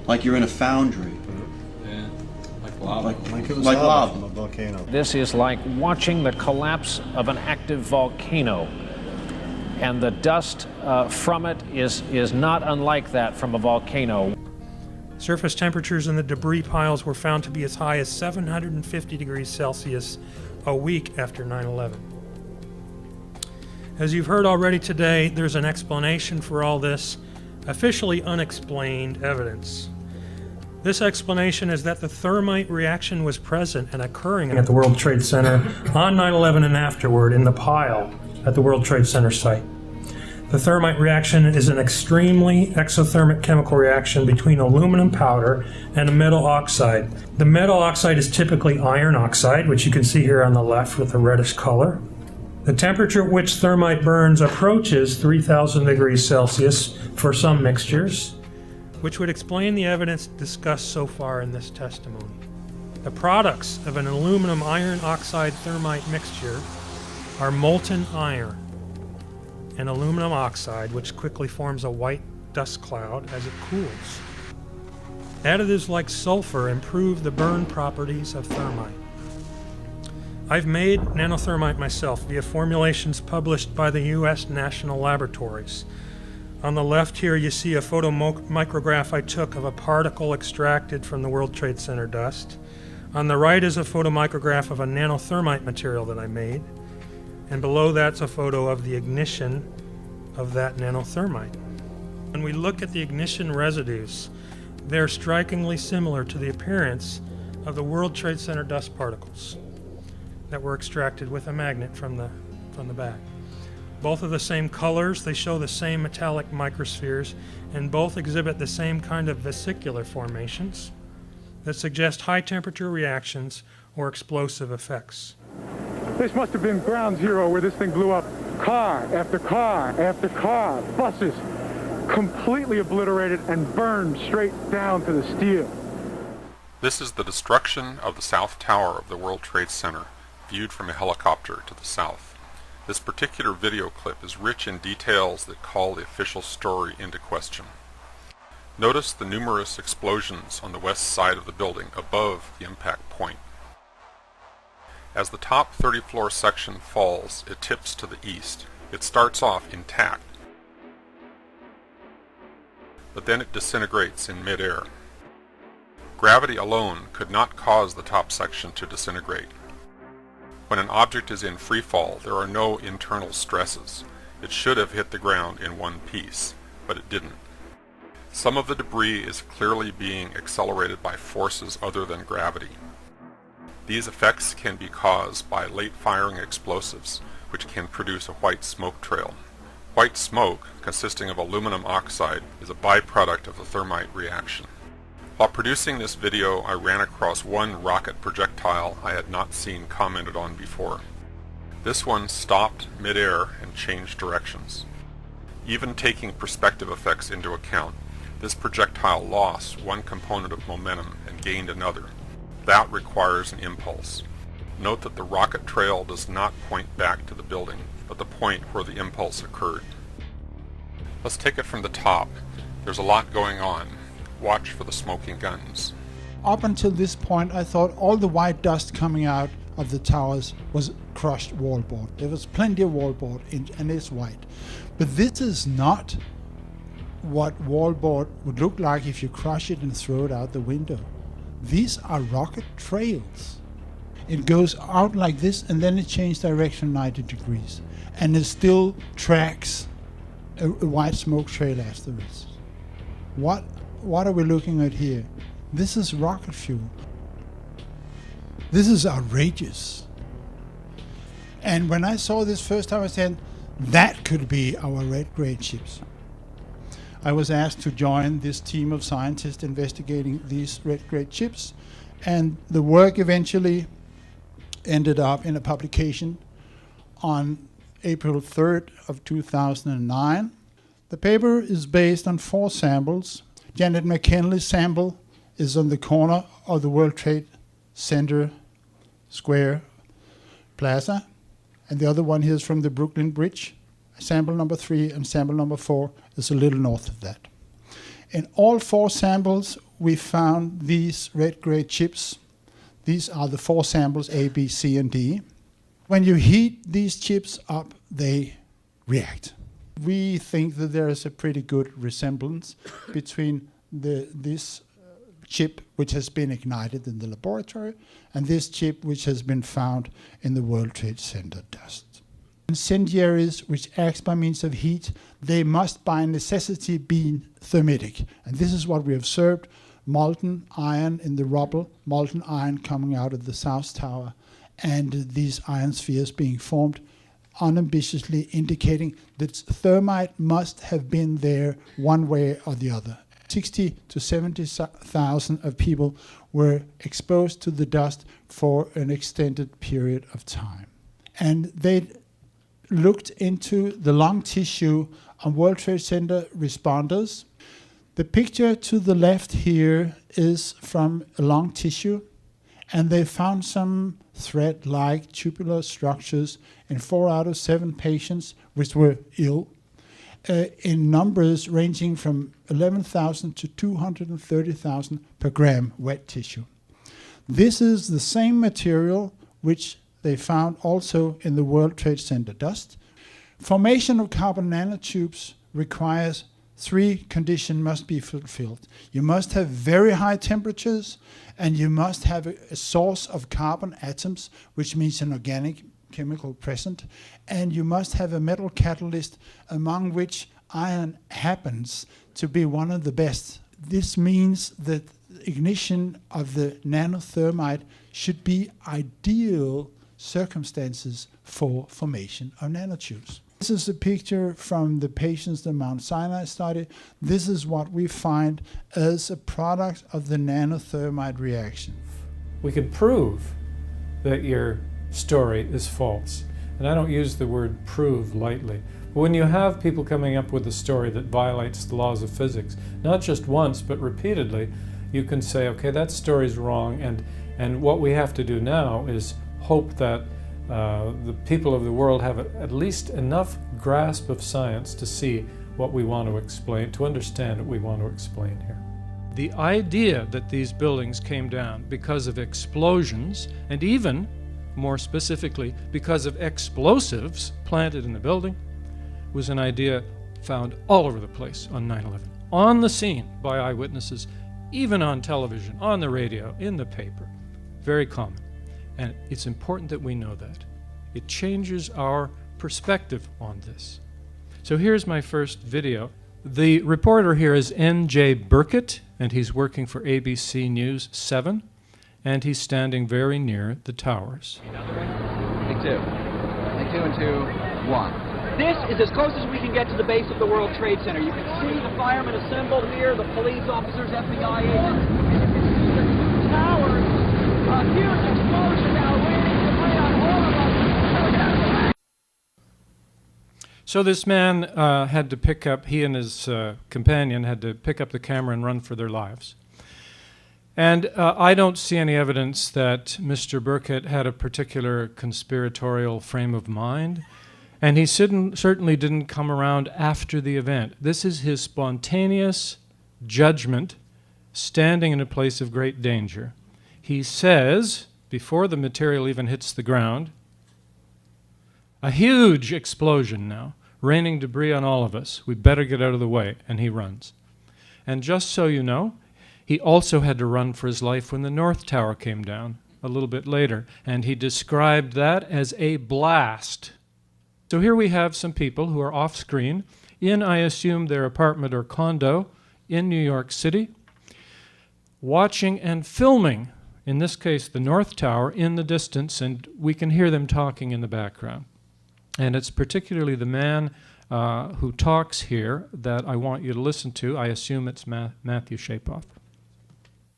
like you're in a foundry. Yeah, like lava. Like it was lava from a volcano. This is like watching the collapse of an active volcano, and the dust from it is not unlike that from a volcano. Surface temperatures in the debris piles were found to be as high as 750 degrees Celsius a week after 9/11. As you've heard already today, there's an explanation for all this officially unexplained evidence. This explanation is that the thermite reaction was present and occurring at the World Trade Center on 9/11 and afterward in the pile at the World Trade Center site. The thermite reaction is an extremely exothermic chemical reaction between aluminum powder and a metal oxide. The metal oxide is typically iron oxide, which you can see here on the left with the reddish color. The temperature at which thermite burns approaches 3,000 degrees Celsius for some mixtures, which would explain the evidence discussed so far in this testimony. The products of an aluminum iron oxide thermite mixture are molten iron and aluminum oxide, which quickly forms a white dust cloud as it cools. Additives like sulfur improve the burn properties of thermite. I've made nanothermite myself via formulations published by the U.S. National Laboratories. On the left here you see a photomicrograph I took of a particle extracted from the World Trade Center dust. On the right is a photomicrograph of a nanothermite material that I made. And below that's a photo of the ignition of that nanothermite. When we look at the ignition residues, they're strikingly similar to the appearance of the World Trade Center dust particles that were extracted with a magnet from the back. Both are the same colors, they show the same metallic microspheres, and both exhibit the same kind of vesicular formations that suggest high temperature reactions or explosive effects. This must have been ground zero where this thing blew up. Car after car after car, buses, completely obliterated and burned straight down to the steel. This is the destruction of the South Tower of the World Trade Center, viewed from a helicopter to the south. This particular video clip is rich in details that call the official story into question. Notice the numerous explosions on the west side of the building above the impact point. As the top 30-floor section falls, it tips to the east. It starts off intact, but then it disintegrates in mid-air. Gravity alone could not cause the top section to disintegrate. When an object is in free fall, there are no internal stresses. It should have hit the ground in one piece, but it didn't. Some of the debris is clearly being accelerated by forces other than gravity. These effects can be caused by late firing explosives, which can produce a white smoke trail. White smoke, consisting of aluminum oxide, is a byproduct of the thermite reaction. While producing this video, I ran across one rocket projectile I had not seen commented on before. This one stopped mid-air and changed directions. Even taking perspective effects into account, this projectile lost one component of momentum and gained another. That requires an impulse. Note that the rocket trail does not point back to the building, but the point where the impulse occurred. Let's take it from the top. There's a lot going on. Watch for the smoking guns. Up until this point, I thought all the white dust coming out of the towers was crushed wallboard. There was plenty of wallboard and it's white. But this is not what wallboard would look like if you crush it and throw it out the window. These are rocket trails. It goes out like this and then it changes direction 90 degrees. And it still tracks a white smoke trail afterwards. What are we looking at here? This is rocket fuel. This is outrageous. And when I saw this first time, I said, that could be our red grade chips. I was asked to join this team of scientists investigating these red grade chips, and the work eventually ended up in a publication on April 3rd of 2009. The paper is based on 4 samples. Janet McKinley's sample is on the corner of the World Trade Center Square Plaza, and the other one here is from the Brooklyn Bridge. Sample number 3 and sample number 4 is a little north of that. In all 4 samples, we found these red grade chips. These are the 4 samples, A, B, C, and D. When you heat these chips up, they react. We think that there is a pretty good resemblance between this chip, which has been ignited in the laboratory, and this chip, which has been found in the World Trade Center dust. Incendiaries, which act by means of heat, they must by necessity be thermitic. And this is what we observed: molten iron in the rubble, molten iron coming out of the South Tower, and these iron spheres being formed, unambiguously indicating that thermite must have been there one way or the other. 60 to 70,000 of people were exposed to the dust for an extended period of time. And they looked into the lung tissue on World Trade Center responders. The picture to the left here is from a lung tissue, and they found some thread-like tubular structures in 4 out of 7 patients which were ill, in numbers ranging from 11,000 to 230,000 per gram wet tissue. This is the same material which they found also in the World Trade Center dust. Formation of carbon nanotubes requires 3 conditions must be fulfilled. You must have very high temperatures, and you must have a source of carbon atoms, which means an organic chemical present, and you must have a metal catalyst, among which iron happens to be one of the best. This means that ignition of the nanothermite should be ideal circumstances for formation of nanotubes. This is a picture from the patients, the Mount Sinai study. This is what we find as a product of the nanothermite reaction. We could prove that your story is false. And I don't use the word prove lightly. But when you have people coming up with a story that violates the laws of physics, not just once, but repeatedly, you can say, okay, that story's wrong, and what we have to do now is hope that the people of the world have at least enough grasp of science to see what we want to explain, to understand what we want to explain here. The idea that these buildings came down because of explosions, and even more specifically because of explosives planted in the building, was an idea found all over the place on 9/11. On the scene by eyewitnesses, even on television, on the radio, in the paper. Very common. And it's important that we know that. It changes our perspective on this. So here's my first video. The reporter here is N.J. Burkett, and he's working for ABC News 7, and he's standing very near the towers. Take two. Take two and 2, 1. This is as close as we can get to the base of the World Trade Center. You can see the firemen assembled here, the police officers, FBI agents. The towers, a huge explosion now raining debris on all of us. So this man had to pick up, he and his companion had to pick up the camera and run for their lives. And I don't see any evidence that Mr. Burkett had a particular conspiratorial frame of mind. And he certainly didn't come around after the event. This is his spontaneous judgment, standing in a place of great danger. He says, before the material even hits the ground, a huge explosion now, raining debris on all of us. We better get out of the way. And he runs. And just so you know, he also had to run for his life when the North Tower came down a little bit later. And he described that as a blast. So here we have some people who are off screen in, I assume, their apartment or condo in New York City, watching and filming, in this case, the North Tower in the distance, and we can hear them talking in the background. And it's particularly the man who talks here that I want you to listen to. I assume it's Matthew Shapoff.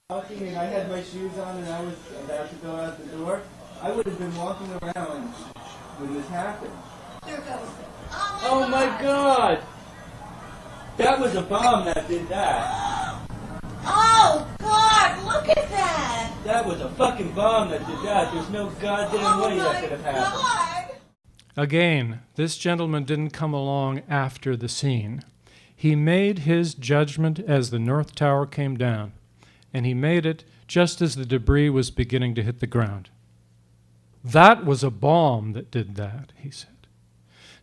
Walking and I had my shoes on and I was about to go out the door, I would have been walking around when this happened. Oh my God! That was a bomb that did that. Oh God, look at that! That was a fucking bomb that did that. There's no goddamn way that could have happened. Again, this gentleman didn't come along after the scene. He made his judgment as the North Tower came down, and he made it just as the debris was beginning to hit the ground. That was a bomb that did that, he said.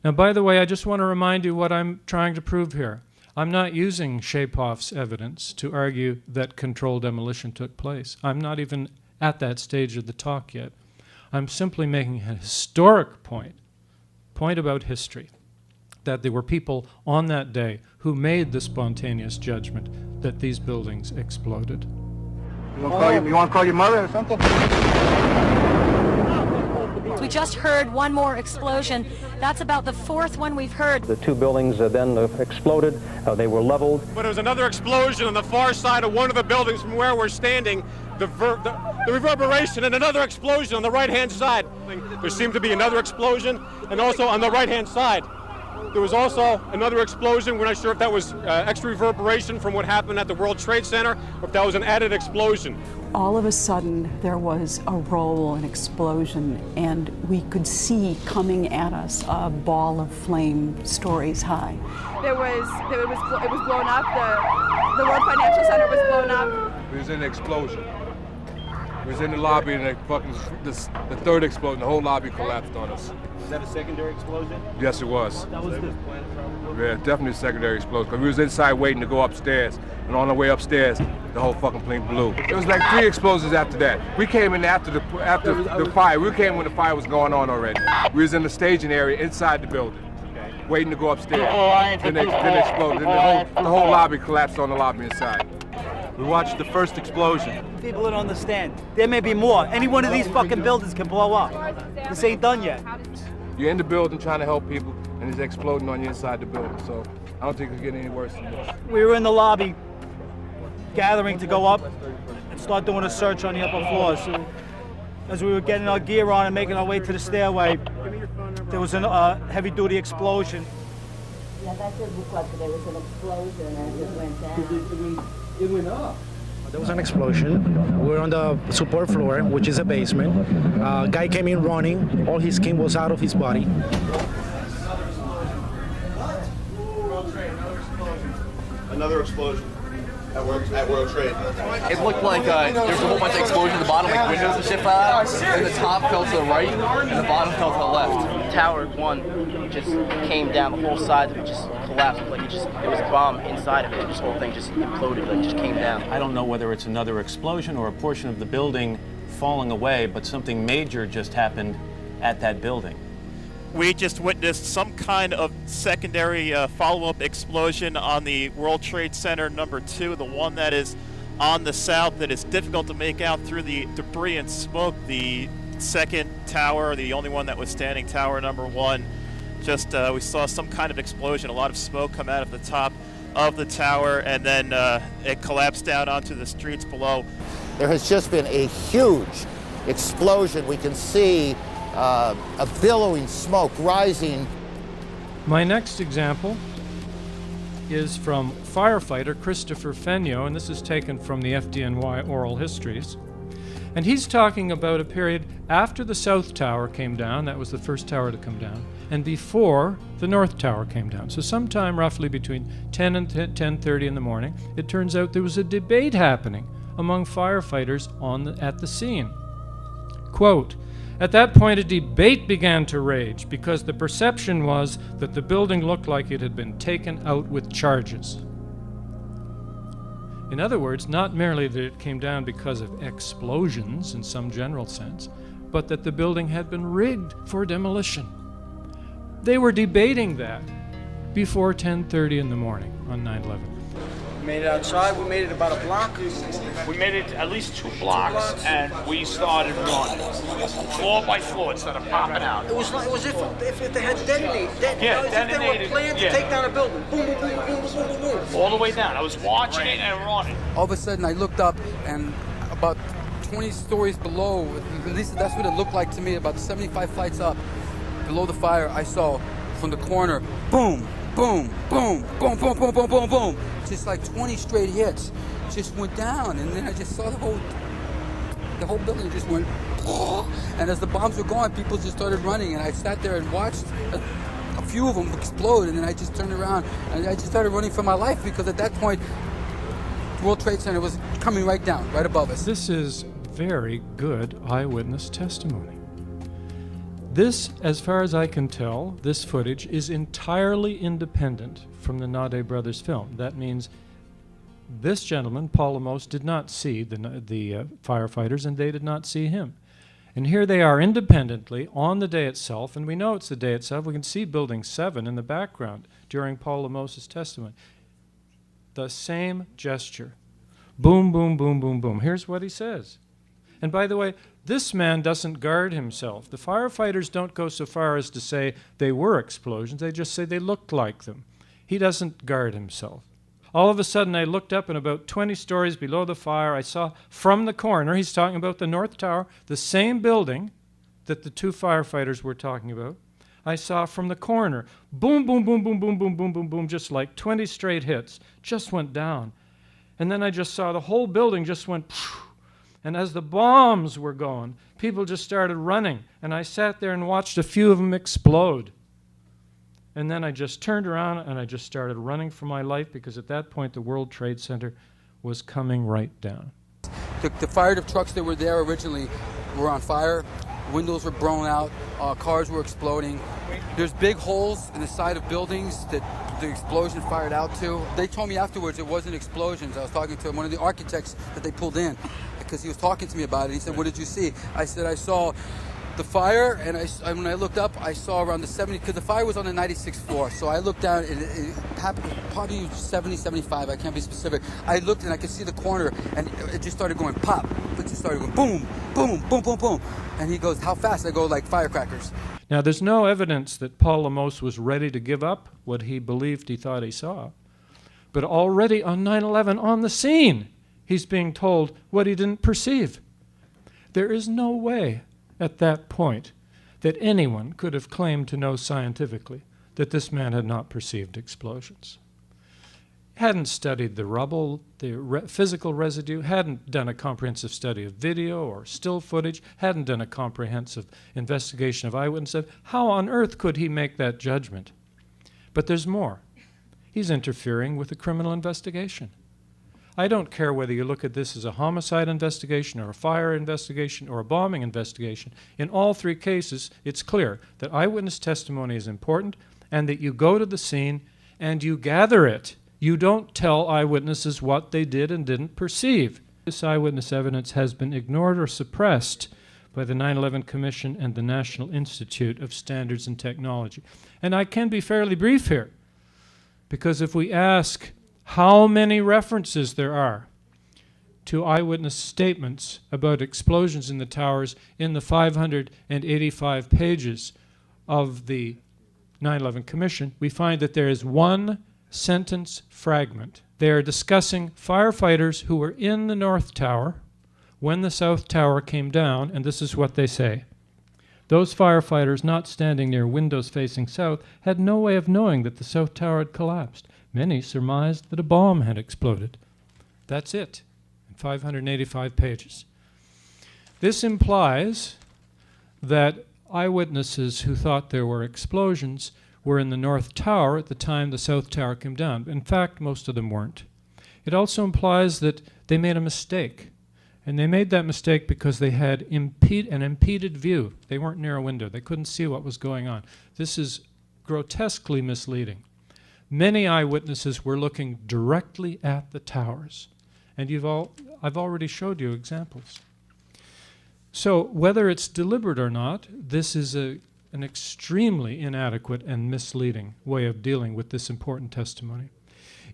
Now, by the way, I just want to remind you what I'm trying to prove here. I'm not using Shapoff's evidence to argue that controlled demolition took place. I'm not even at that stage of the talk yet. I'm simply making a historic point about history, that there were people on that day who made the spontaneous judgment that these buildings exploded. You want to call your mother or something? We just heard one more explosion. That's about the fourth one we've heard. The two buildings then exploded. They were leveled. But there was another explosion on the far side of one of the buildings from where we're standing. The reverberation and another explosion on the right-hand side. There seemed to be another explosion, and also on the right-hand side. There was also another explosion. We're not sure if that was extra reverberation from what happened at the World Trade Center, or if that was an added explosion. All of a sudden, there was a roll, an explosion, and we could see coming at us a ball of flame stories high. It was blown up. The World Financial Center was blown up. It was an explosion. We was in the lobby and the third explosion, the whole lobby collapsed on us. Is that a secondary explosion? Yes, it was. That was Yeah, definitely a secondary explosion. Because we was inside waiting to go upstairs. And on the way upstairs, the whole fucking plane blew. It was like 3 explosions after that. We came in after the fire. We came when the fire was going on already. We was in the staging area inside the building, waiting to go upstairs. Then it exploded. Then the whole lobby collapsed on the lobby inside. We watched the first explosion. People don't understand. There may be more. Any one of these fucking buildings can blow up. This ain't done yet. You're in the building trying to help people, and it's exploding on you inside the building. So I don't think it could get any worse than this. We were in the lobby gathering to go up and start doing a search on the upper floors. As we were getting our gear on and making our way to the stairway, there was a heavy-duty explosion. Yeah, that did look like there was an explosion as it went down. It went up. There was an explosion. We were on the support floor, which is a basement. Guy came in running. All his skin was out of his body. Another explosion at World Trade. It looked like there was a whole bunch of explosions at the bottom, like windows and shit fell out, and the top fell to the right, and the bottom fell to the left. Tower 1 just came down, the whole side of it just collapsed, like it was a bomb inside of it, this whole thing just imploded, like just came down. I don't know whether it's another explosion or a portion of the building falling away, but something major just happened at that building. We just witnessed some kind of secondary follow-up explosion on the World Trade Center number 2, the one that is on the south that is difficult to make out through the debris and smoke. The second tower, the only one that was standing, tower number 1, just we saw some kind of explosion, a lot of smoke come out of the top of the tower, and then it collapsed down onto the streets below. There has just been a huge explosion. We can see a billowing smoke rising. My next example is from firefighter Christopher Fenyo, and this is taken from the FDNY oral histories. And he's talking about a period after the South Tower came down, that was the first tower to come down, and before the North Tower came down. So sometime roughly between 10 and 10:30 in the morning, it turns out there was a debate happening among firefighters at the scene. Quote, "At that point, a debate began to rage because the perception was that the building looked like it had been taken out with charges." In other words, not merely that it came down because of explosions in some general sense, but that the building had been rigged for demolition. They were debating that before 10:30 in the morning on 9/11. We made it outside, we made it about a block. We made it at least 2 blocks, and we started running. Floor by floor, instead of popping out. It was if they had detonated. Yeah, If detonated. they were planned to take down a building. Boom, boom, boom, boom, boom, boom, boom. All the way down. I was watching it and running. All of a sudden, I looked up, and about 20 stories below, at least that's what it looked like to me, about 75 flights up, below the fire, I saw from the corner, boom, boom, boom, boom, boom, boom, boom, boom, boom. Just like 20 straight hits, just went down, and then I just saw the whole building just went, and as the bombs were going, people just started running, and I sat there and watched a few of them explode, and then I just turned around, and I just started running for my life, because at that point, the World Trade Center was coming right down, right above us. This is very good eyewitness testimony. This, as far as I can tell, this footage is entirely independent from the Nade brothers film. That means this gentleman, Paul Lemos, did not see the firefighters, and they did not see him. And here they are independently on the day itself, and we know it's the day itself. We can see Building 7 in the background during Paul Lemos' testimony. The same gesture. Boom, boom, boom, boom, boom. Here's what he says. And by the way, this man doesn't guard himself. The firefighters don't go so far as to say they were explosions. They just say they looked like them. He doesn't guard himself. All of a sudden, I looked up, and about 20 stories below the fire, I saw from the corner, he's talking about the North Tower, the same building that the 2 firefighters were talking about. I saw from the corner, boom, boom, boom, boom, boom, boom, boom, boom, boom, just like 20 straight hits, just went down. And then I just saw the whole building just went, phew. And as the bombs were going, people just started running. And I sat there and watched a few of them explode. And then I just turned around and I just started running for my life, because at that point the World Trade Center was coming right down. The fire trucks that were there originally were on fire. Windows were blown out. Cars were exploding. There's big holes in the side of buildings that the explosion fired out to. They told me afterwards it wasn't explosions. I was talking to one of the architects that they pulled in, because he was talking to me about it. He said, "What did you see?" I said, "I saw the fire, and when I looked up, I saw around the 70, because the fire was on the 96th floor. So I looked down, and it happened probably 70, 75, I can't be specific. I looked, and I could see the corner, and it just started going pop. It just started going boom, boom, boom, boom, boom. And he goes, "How fast?" I go, "Like firecrackers." Now, there's no evidence that Paul Lemos was ready to give up what he believed he thought he saw. But already on 9/11, on the scene, he's being told what he didn't perceive. There is no way at that point that anyone could have claimed to know scientifically that this man had not perceived explosions. Hadn't studied the rubble, the physical residue, hadn't done a comprehensive study of video or still footage, hadn't done a comprehensive investigation of eyewitnesses. How on earth could he make that judgment? But there's more. He's interfering with a criminal investigation. I don't care whether you look at this as a homicide investigation or a fire investigation or a bombing investigation. In all three cases, it's clear that eyewitness testimony is important and that you go to the scene and you gather it. You don't tell eyewitnesses what they did and didn't perceive. This eyewitness evidence has been ignored or suppressed by the 9/11 Commission and the National Institute of Standards and Technology. And I can be fairly brief here, because if we ask how many references there are to eyewitness statements about explosions in the towers in the 585 pages of the 9/11 Commission, we find that there is one sentence fragment. They are discussing firefighters who were in the North Tower when the South Tower came down, and this is what they say. Those firefighters not standing near windows facing south had no way of knowing that the South Tower had collapsed. Many surmised that a bomb had exploded. That's it, in 585 pages. This implies that eyewitnesses who thought there were explosions were in the North Tower at the time the South Tower came down. In fact, most of them weren't. It also implies that they made a mistake. And they made that mistake because they had an impeded view. They weren't near a window. They couldn't see what was going on. This is grotesquely misleading. Many eyewitnesses were looking directly at the towers. And I've already showed you examples. So whether it's deliberate or not, this is an extremely inadequate and misleading way of dealing with this important testimony.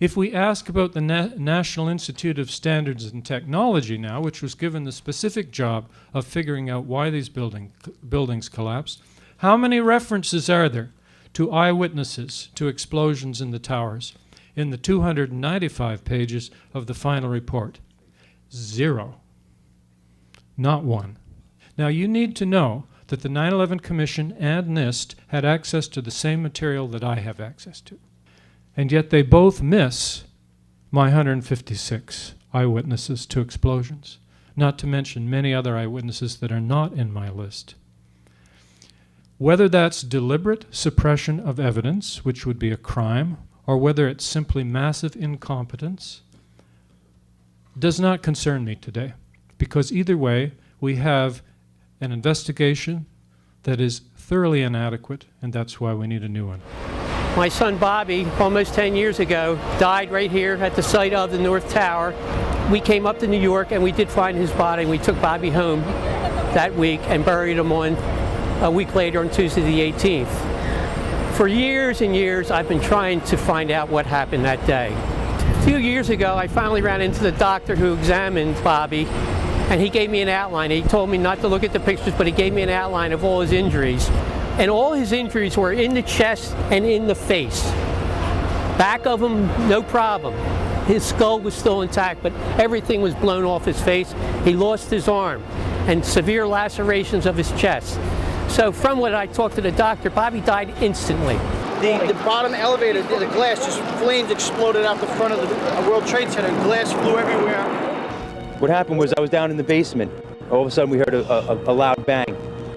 If we ask about the National Institute of Standards and Technology now, which was given the specific job of figuring out why these buildings collapsed, how many references are there to eyewitnesses to explosions in the towers in the 295 pages of the final report? 0. Not one. Now you need to know that the 9/11 Commission and NIST had access to the same material that I have access to. And yet they both miss my 156 eyewitnesses to explosions, not to mention many other eyewitnesses that are not in my list. Whether that's deliberate suppression of evidence, which would be a crime, or whether it's simply massive incompetence, does not concern me today, because either way, we have an investigation that is thoroughly inadequate, and that's why we need a new one. My son Bobby, almost 10 years ago, died right here at the site of the North Tower. We came up to New York and we did find his body. We took Bobby home that week and buried him a week later on Tuesday the 18th. For years and years, I've been trying to find out what happened that day. A few years ago, I finally ran into the doctor who examined Bobby, and he gave me an outline. He told me not to look at the pictures, but he gave me an outline of all his injuries. And all his injuries were in the chest and in the face. Back of him, no problem. His skull was still intact, but everything was blown off his face. He lost his arm and severe lacerations of his chest. So from what I talked to the doctor, Bobby died instantly. The bottom elevator, the glass, just flames exploded out the front of the World Trade Center. Glass flew everywhere. What happened was I was down in the basement. All of a sudden we heard a loud bang.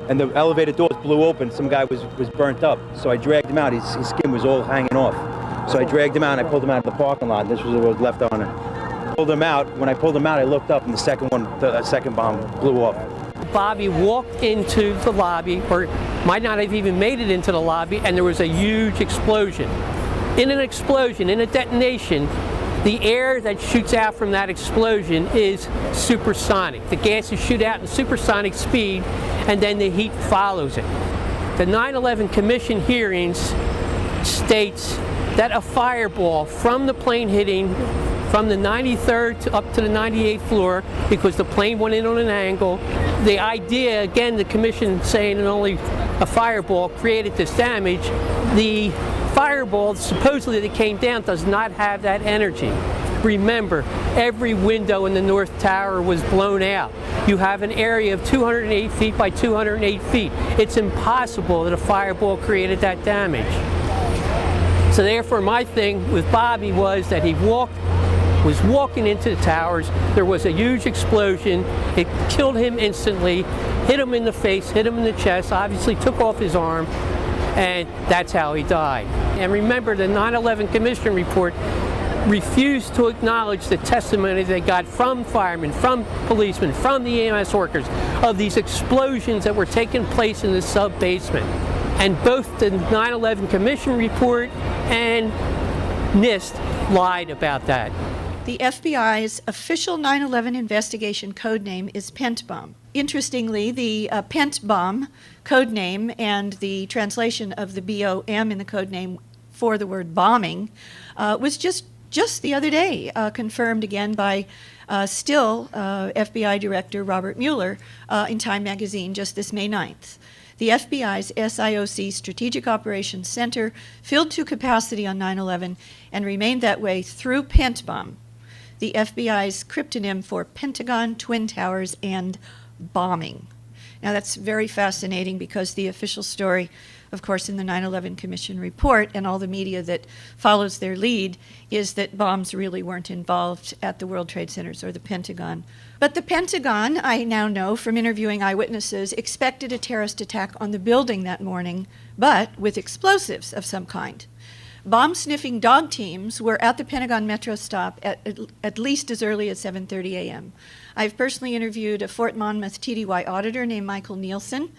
And the elevator doors blew open. Some guy was burnt up. So I dragged him out. His skin was all hanging off. So I dragged him out and I pulled him out of the parking lot. This was what was left on it. Pulled him out. When I pulled him out, I looked up and the second bomb blew off. Bobby walked into the lobby, or might not have even made it into the lobby, and there was a huge explosion. In an explosion, in a detonation, the air that shoots out from that explosion is supersonic. The gases shoot out in supersonic speed, and then the heat follows it. The 9/11 Commission hearings states that a fireball from the plane hitting from the 93rd up to the 98th floor because the plane went in on an angle. The idea, again, the commission saying that only a fireball created this damage, the fireball supposedly that came down does not have that energy. Remember, every window in the North Tower was blown out. You have an area of 208 feet by 208 feet. It's impossible that a fireball created that damage. So therefore, my thing with Bobby was that he was walking into the towers. There was a huge explosion. It killed him instantly, hit him in the face, hit him in the chest, obviously took off his arm, and that's how he died. And remember, the 9/11 Commission report refused to acknowledge the testimony they got from firemen, from policemen, from the EMS workers of these explosions that were taking place in the sub-basement. And both the 9/11 Commission report and NIST lied about that. The FBI's official 9/11 investigation code name is Pent Bomb. Interestingly, the Pent Bomb code name and the translation of the BOM in the code name for the word bombing was just the other day confirmed again by still FBI Director Robert Mueller in Time magazine just this May 9th. The FBI's SIOC Strategic Operations Center filled to capacity on 9/11 and remained that way through Pent Bomb, the FBI's cryptonym for Pentagon, Twin Towers, and bombing. Now that's very fascinating because the official story, of course, in the 9/11 Commission report and all the media that follows their lead is that bombs really weren't involved at the World Trade Centers or the Pentagon. But the Pentagon, I now know from interviewing eyewitnesses, expected a terrorist attack on the building that morning, but with explosives of some kind. Bomb-sniffing dog teams were at the Pentagon Metro stop at least as early as 7:30 a.m. I've personally interviewed a Fort Monmouth TDY auditor named Michael Nielsen,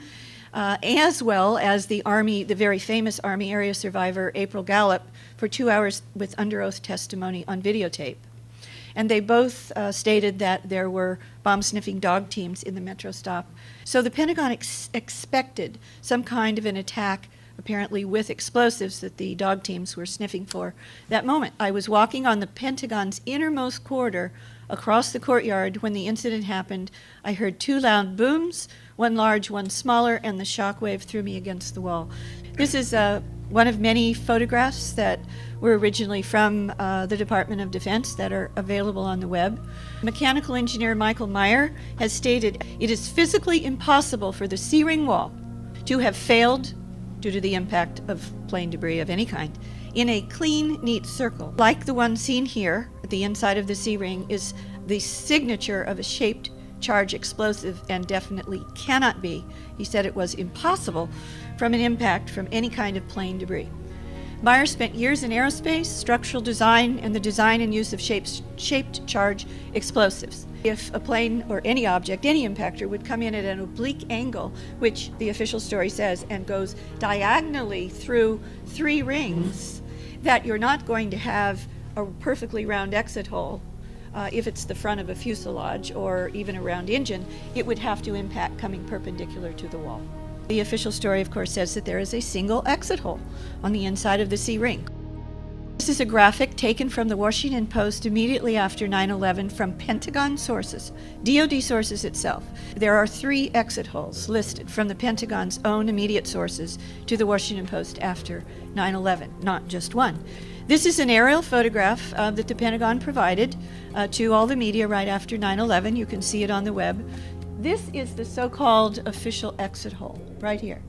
as well as the very famous Army area survivor April Gallup, for 2 hours with under oath testimony on videotape. And they both stated that there were bomb-sniffing dog teams in the Metro stop. So the Pentagon expected some kind of an attack, apparently with explosives that the dog teams were sniffing for that moment. I was walking on the Pentagon's innermost corridor across the courtyard when the incident happened. I heard two loud booms, one large, one smaller, and the shockwave threw me against the wall. This is one of many photographs that were originally from the Department of Defense that are available on the web. Mechanical engineer Michael Meyer has stated it is physically impossible for the C-ring wall to have failed due to the impact of plane debris of any kind in a clean, neat circle. Like the one seen here at the inside of the C-ring is the signature of a shaped charge explosive and definitely cannot be, he said it was impossible, from an impact from any kind of plane debris. Meyer spent years in aerospace, structural design, and the design and use of shaped charge explosives. If a plane or any object, any impactor, would come in at an oblique angle, which the official story says, and goes diagonally through 3 rings, that you're not going to have a perfectly round exit hole. If it's the front of a fuselage or even a round engine, it would have to impact coming perpendicular to the wall. The official story, of course, says that there is a single exit hole on the inside of the C-ring. This is a graphic taken from the Washington Post immediately after 9/11 from Pentagon sources, DoD sources itself. There are 3 exit holes listed from the Pentagon's own immediate sources to the Washington Post after 9/11, not just one. This is an aerial photograph that the Pentagon provided to all the media right after 9/11. You can see it on the web. This is the so-called official exit hole right here.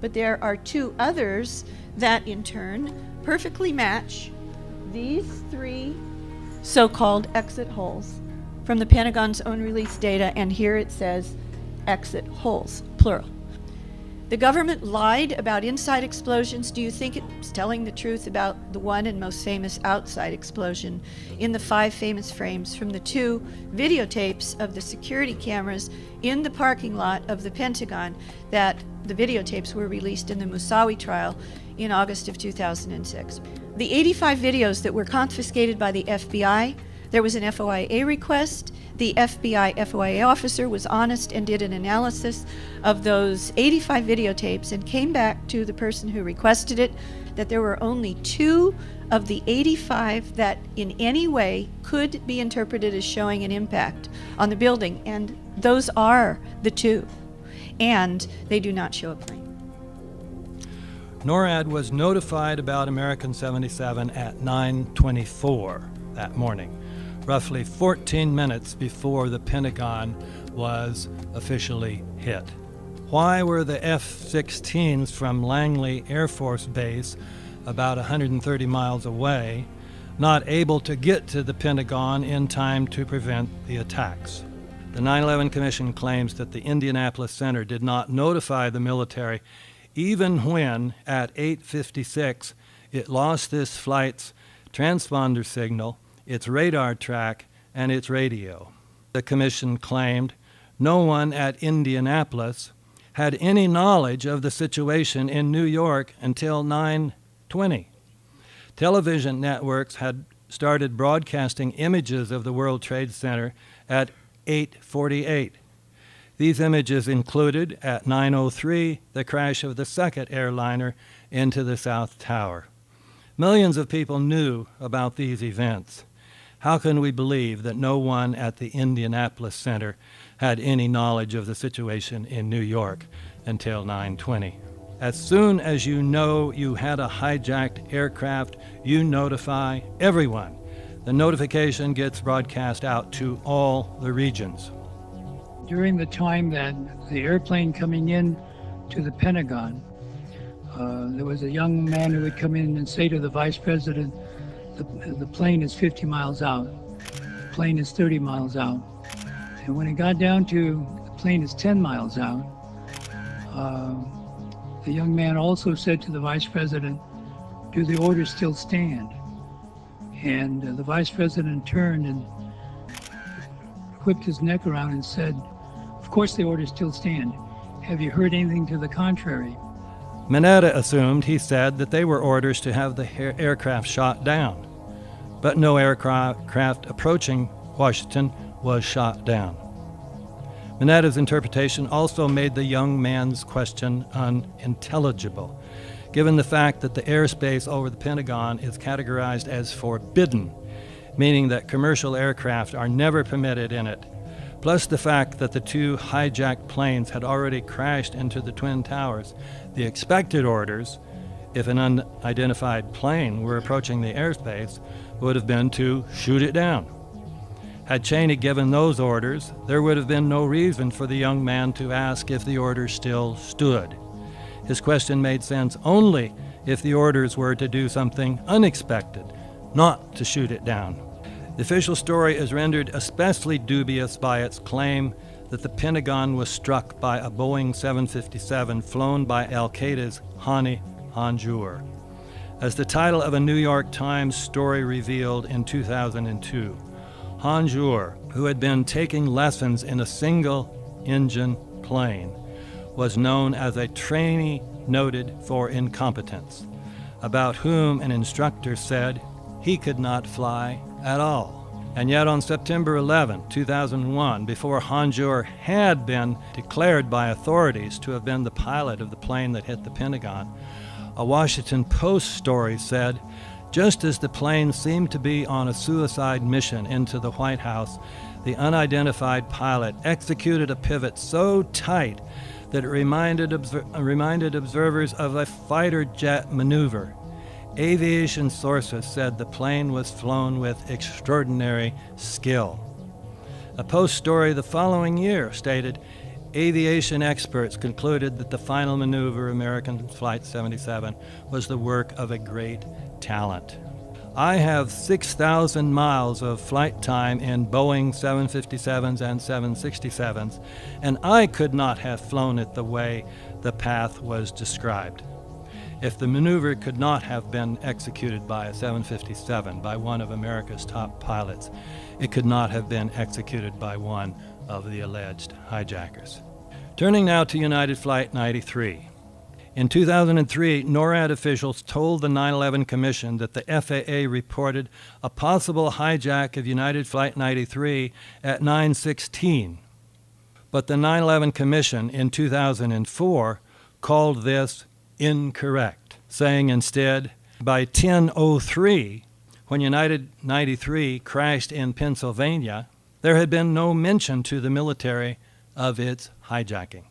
But there are 2 others that in turn perfectly match these 3 so-called exit holes from the Pentagon's own release data, and here it says exit holes, plural. The government lied about inside explosions. Do you think it's telling the truth about the one and most famous outside explosion in the 5 famous frames from the 2 videotapes of the security cameras in the parking lot of the Pentagon that the videotapes were released in the Moussaoui trial in August of 2006? The 85 videos that were confiscated by the FBI There was an FOIA request. The FBI FOIA officer was honest and did an analysis of those 85 videotapes and came back to the person who requested it that there were only 2 of the 85 that in any way could be interpreted as showing an impact on the building, and those are the 2, and they do not show a plane. NORAD was notified about American 77 at 9:24 that morning, roughly 14 minutes before the Pentagon was officially hit. Why were the F-16s from Langley Air Force Base, about 130 miles away, not able to get to the Pentagon in time to prevent the attacks? The 9/11 Commission claims that the Indianapolis Center did not notify the military even when, at 8:56, it lost this flight's transponder signal, its radar track, and its radio. The Commission claimed no one at Indianapolis had any knowledge of the situation in New York until 9:20. Television networks had started broadcasting images of the World Trade Center at 8:48. These images included, at 9:03, the crash of the second airliner into the South Tower. Millions of people knew about these events. How can we believe that no one at the Indianapolis Center had any knowledge of the situation in New York until 9:20? As soon as you know you had a hijacked aircraft, you notify everyone. The notification gets broadcast out to all the regions. During the time that the airplane coming in to the Pentagon, there was a young man who would come in and say to the vice president, the plane is 50 miles out, the plane is 30 miles out. And when it got down to the plane is 10 miles out, the young man also said to the vice president, do the orders still stand? And the vice president turned and whipped his neck around and said, of course the orders still stand. Have you heard anything to the contrary? Mineta assumed, he said, that they were orders to have the aircraft shot down. But no aircraft approaching Washington was shot down. Mineta's interpretation also made the young man's question unintelligible, given the fact that the airspace over the Pentagon is categorized as forbidden, meaning that commercial aircraft are never permitted in it, plus the fact that the 2 hijacked planes had already crashed into the Twin Towers. The expected orders, if an unidentified plane were approaching the airspace, would have been to shoot it down. Had Cheney given those orders, there would have been no reason for the young man to ask if the orders still stood. His question made sense only if the orders were to do something unexpected, not to shoot it down. The official story is rendered especially dubious by its claim that the Pentagon was struck by a Boeing 757 flown by al-Qaeda's Hani Hanjour. As the title of a New York Times story revealed in 2002, Hanjour, who had been taking lessons in a single-engine plane, was known as a trainee noted for incompetence, about whom an instructor said he could not fly at all. And yet on September 11, 2001, before Hanjour had been declared by authorities to have been the pilot of the plane that hit the Pentagon, a Washington Post story said, just as the plane seemed to be on a suicide mission into the White House, the unidentified pilot executed a pivot so tight that it reminded observers of a fighter jet maneuver. Aviation sources said the plane was flown with extraordinary skill. A Post story the following year stated, aviation experts concluded that the final maneuver, American Flight 77, was the work of a great talent. I have 6,000 miles of flight time in Boeing 757s and 767s, and I could not have flown it the way the path was described. If the maneuver could not have been executed by a 757 by one of America's top pilots, it could not have been executed by one of the alleged hijackers. Turning now to United Flight 93. In 2003, NORAD officials told the 9/11 Commission that the FAA reported a possible hijack of United Flight 93 at 9:16. But the 9/11 Commission in 2004 called this incorrect, saying instead, by 10:03, when United 93 crashed in Pennsylvania, there had been no mention to the military of its hijacking.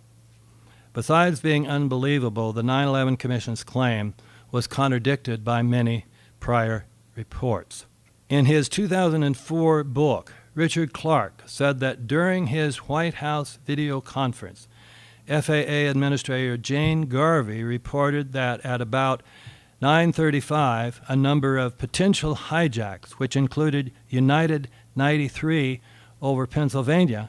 Besides being unbelievable, the 9/11 Commission's claim was contradicted by many prior reports. In his 2004 book, Richard Clark said that during his White House video conference, FAA Administrator Jane Garvey reported that at about 9:35, a number of potential hijacks, which included United 93 over Pennsylvania,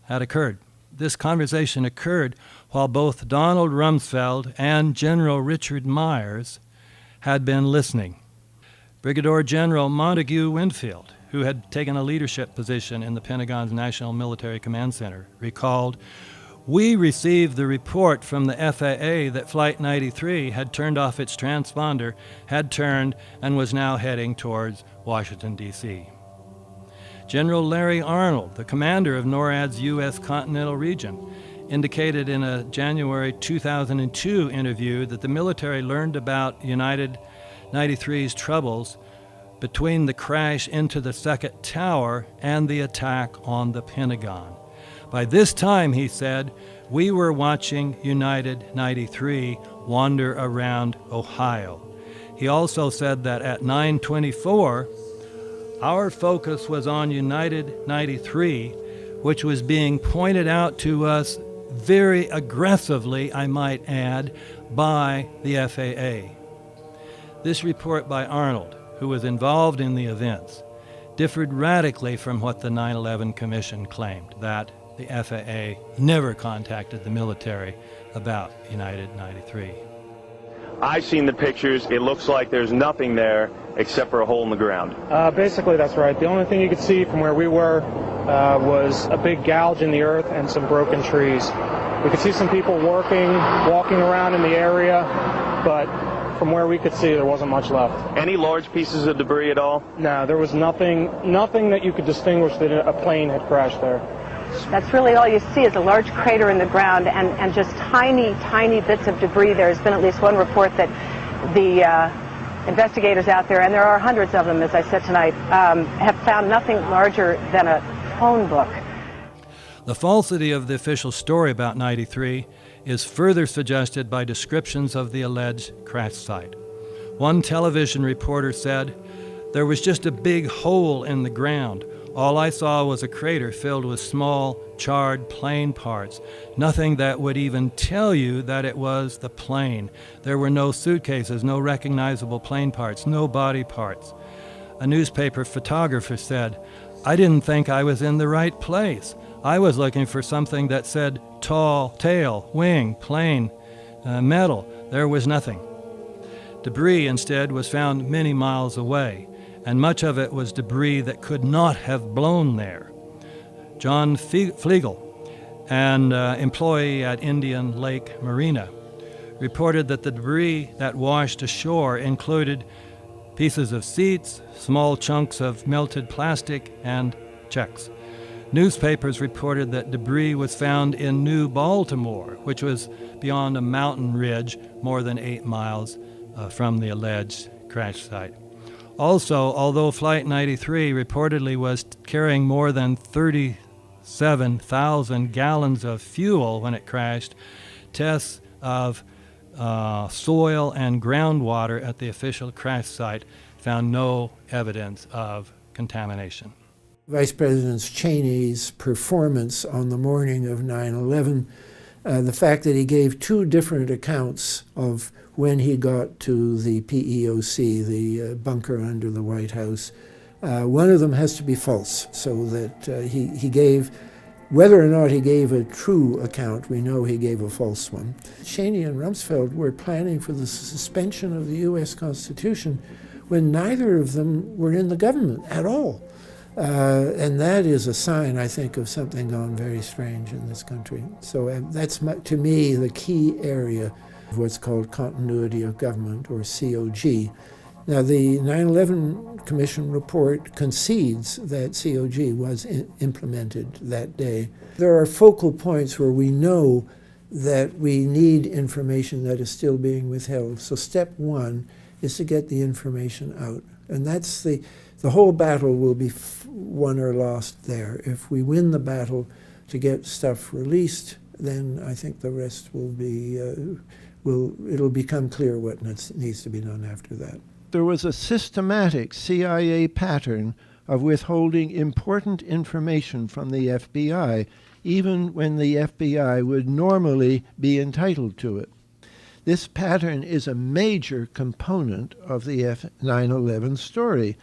had occurred. This conversation occurred while both Donald Rumsfeld and General Richard Myers had been listening. Brigadier General Montague Winfield, who had taken a leadership position in the Pentagon's National Military Command Center, recalled, "We received the report from the FAA that Flight 93 had turned off its transponder, had turned, and was now heading towards Washington, D.C. General Larry Arnold, the commander of NORAD's U.S. Continental Region, indicated in a January 2002 interview that the military learned about United 93's troubles between the crash into the second tower and the attack on the Pentagon. By this time, he said, we were watching United 93 wander around Ohio. He also said that at 9:24, our focus was on United 93, which was being pointed out to us very aggressively, I might add, by the FAA. This report by Arnold, who was involved in the events, differed radically from what the 9/11 Commission claimed, that the FAA never contacted the military about United 93. I've seen the pictures. It looks like there's nothing there except for a hole in the ground. Basically, that's right. The only thing you could see from where we were was a big gouge in the earth and some broken trees. We could see some people walking around in the area, but from where we could see, there wasn't much left. Any large pieces of debris at all? No, there was nothing that you could distinguish that a plane had crashed there. That's really all you see is a large crater in the ground and just tiny, tiny bits of debris. There's been at least one report that the investigators out there, and there are hundreds of them, as I said tonight, have found nothing larger than a phone book. The falsity of the official story about 93 is further suggested by descriptions of the alleged crash site. One television reporter said, "There was just a big hole in the ground. All I saw was a crater filled with small, charred plane parts. Nothing that would even tell you that it was the plane. There were no suitcases, no recognizable plane parts, no body parts." A newspaper photographer said, "I didn't think I was in the right place. I was looking for something that said tall, tail, wing, plane, metal. There was nothing." Debris instead was found many miles away, and much of it was debris that could not have blown there. John Flegel, an employee at Indian Lake Marina, reported that the debris that washed ashore included pieces of seats, small chunks of melted plastic, and checks. Newspapers reported that debris was found in New Baltimore, which was beyond a mountain ridge more than 8 miles from the alleged crash site. Also, although Flight 93 reportedly was carrying more than 37,000 gallons of fuel when it crashed, tests of soil and groundwater at the official crash site found no evidence of contamination. Vice President Cheney's performance on the morning of 9/11, the fact that he gave two different accounts of when he got to the PEOC, the bunker under the White House, one of them has to be false, so that he gave, whether or not he gave a true account, we know he gave a false one. Cheney and Rumsfeld were planning for the suspension of the U.S. Constitution when neither of them were in the government at all. And that is a sign, I think, of something gone very strange in this country. So that's, to me, the key area what's called continuity of government, or COG. Now, the 9/11 Commission report concedes that COG was implemented that day. There are focal points where we know that we need information that is still being withheld. So step one is to get the information out. And that's the whole battle will be won or lost there. If we win the battle to get stuff released, then I think the rest will be, it'll become clear what needs to be done after that. There was a systematic CIA pattern of withholding important information from the FBI, even when the FBI would normally be entitled to it. This pattern is a major component of the 9/11 story,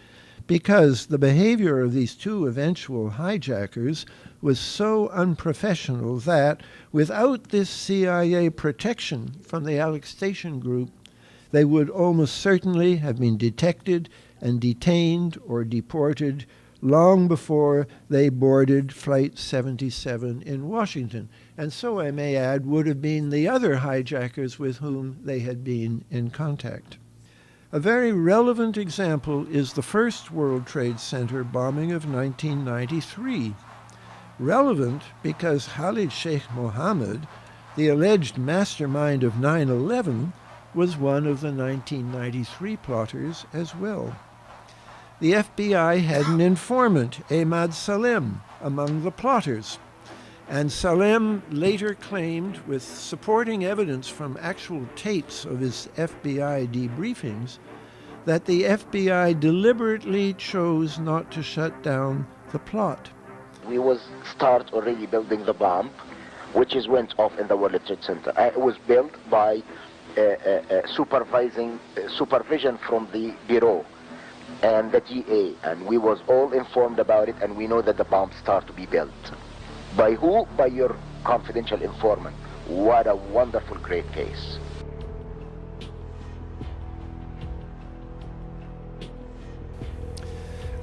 because the behavior of these two eventual hijackers was so unprofessional that, without this CIA protection from the Alex Station Group, they would almost certainly have been detected and detained or deported long before they boarded Flight 77 in Washington. And so, I may add, would have been the other hijackers with whom they had been in contact. A very relevant example is the first World Trade Center bombing of 1993. Relevant because Khalid Sheikh Mohammed, the alleged mastermind of 9/11, was one of the 1993 plotters as well. The FBI had an informant, Ahmad Salem, among the plotters, and Salem later claimed, with supporting evidence from actual tapes of his FBI debriefings, that the FBI deliberately chose not to shut down the plot. We was start already building the bomb, which is went off in the World Trade Center. It was built by supervision from the Bureau and the DA, and we was all informed about it, and we know that the bomb start to be built. By who? By your confidential informant. What a wonderful, great case.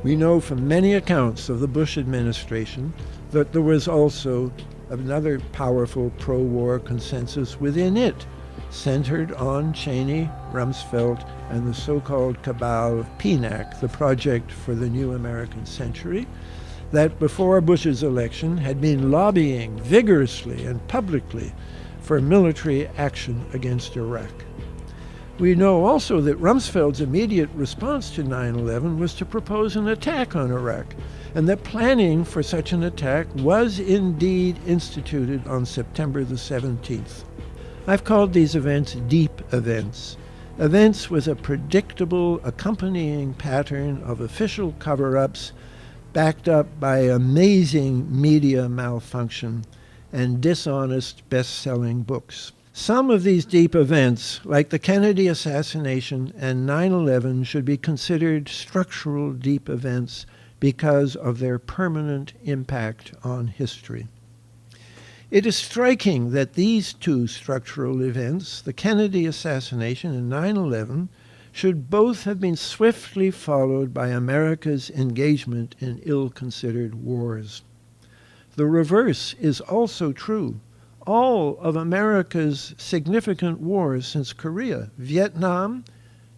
We know from many accounts of the Bush administration that there was also another powerful pro-war consensus within it, centered on Cheney, Rumsfeld, and the so-called cabal of PNAC, the Project for the New American Century, that before Bush's election had been lobbying vigorously and publicly for military action against Iraq. We know also that Rumsfeld's immediate response to 9/11 was to propose an attack on Iraq, and that planning for such an attack was indeed instituted on September the 17th. I've called these events deep events, events with a predictable accompanying pattern of official cover-ups backed up by amazing media malfunction and dishonest best-selling books. Some of these deep events, like the Kennedy assassination and 9/11, should be considered structural deep events because of their permanent impact on history. It is striking that these two structural events, the Kennedy assassination and 9/11, should both have been swiftly followed by America's engagement in ill-considered wars. The reverse is also true. All of America's significant wars since Korea, Vietnam,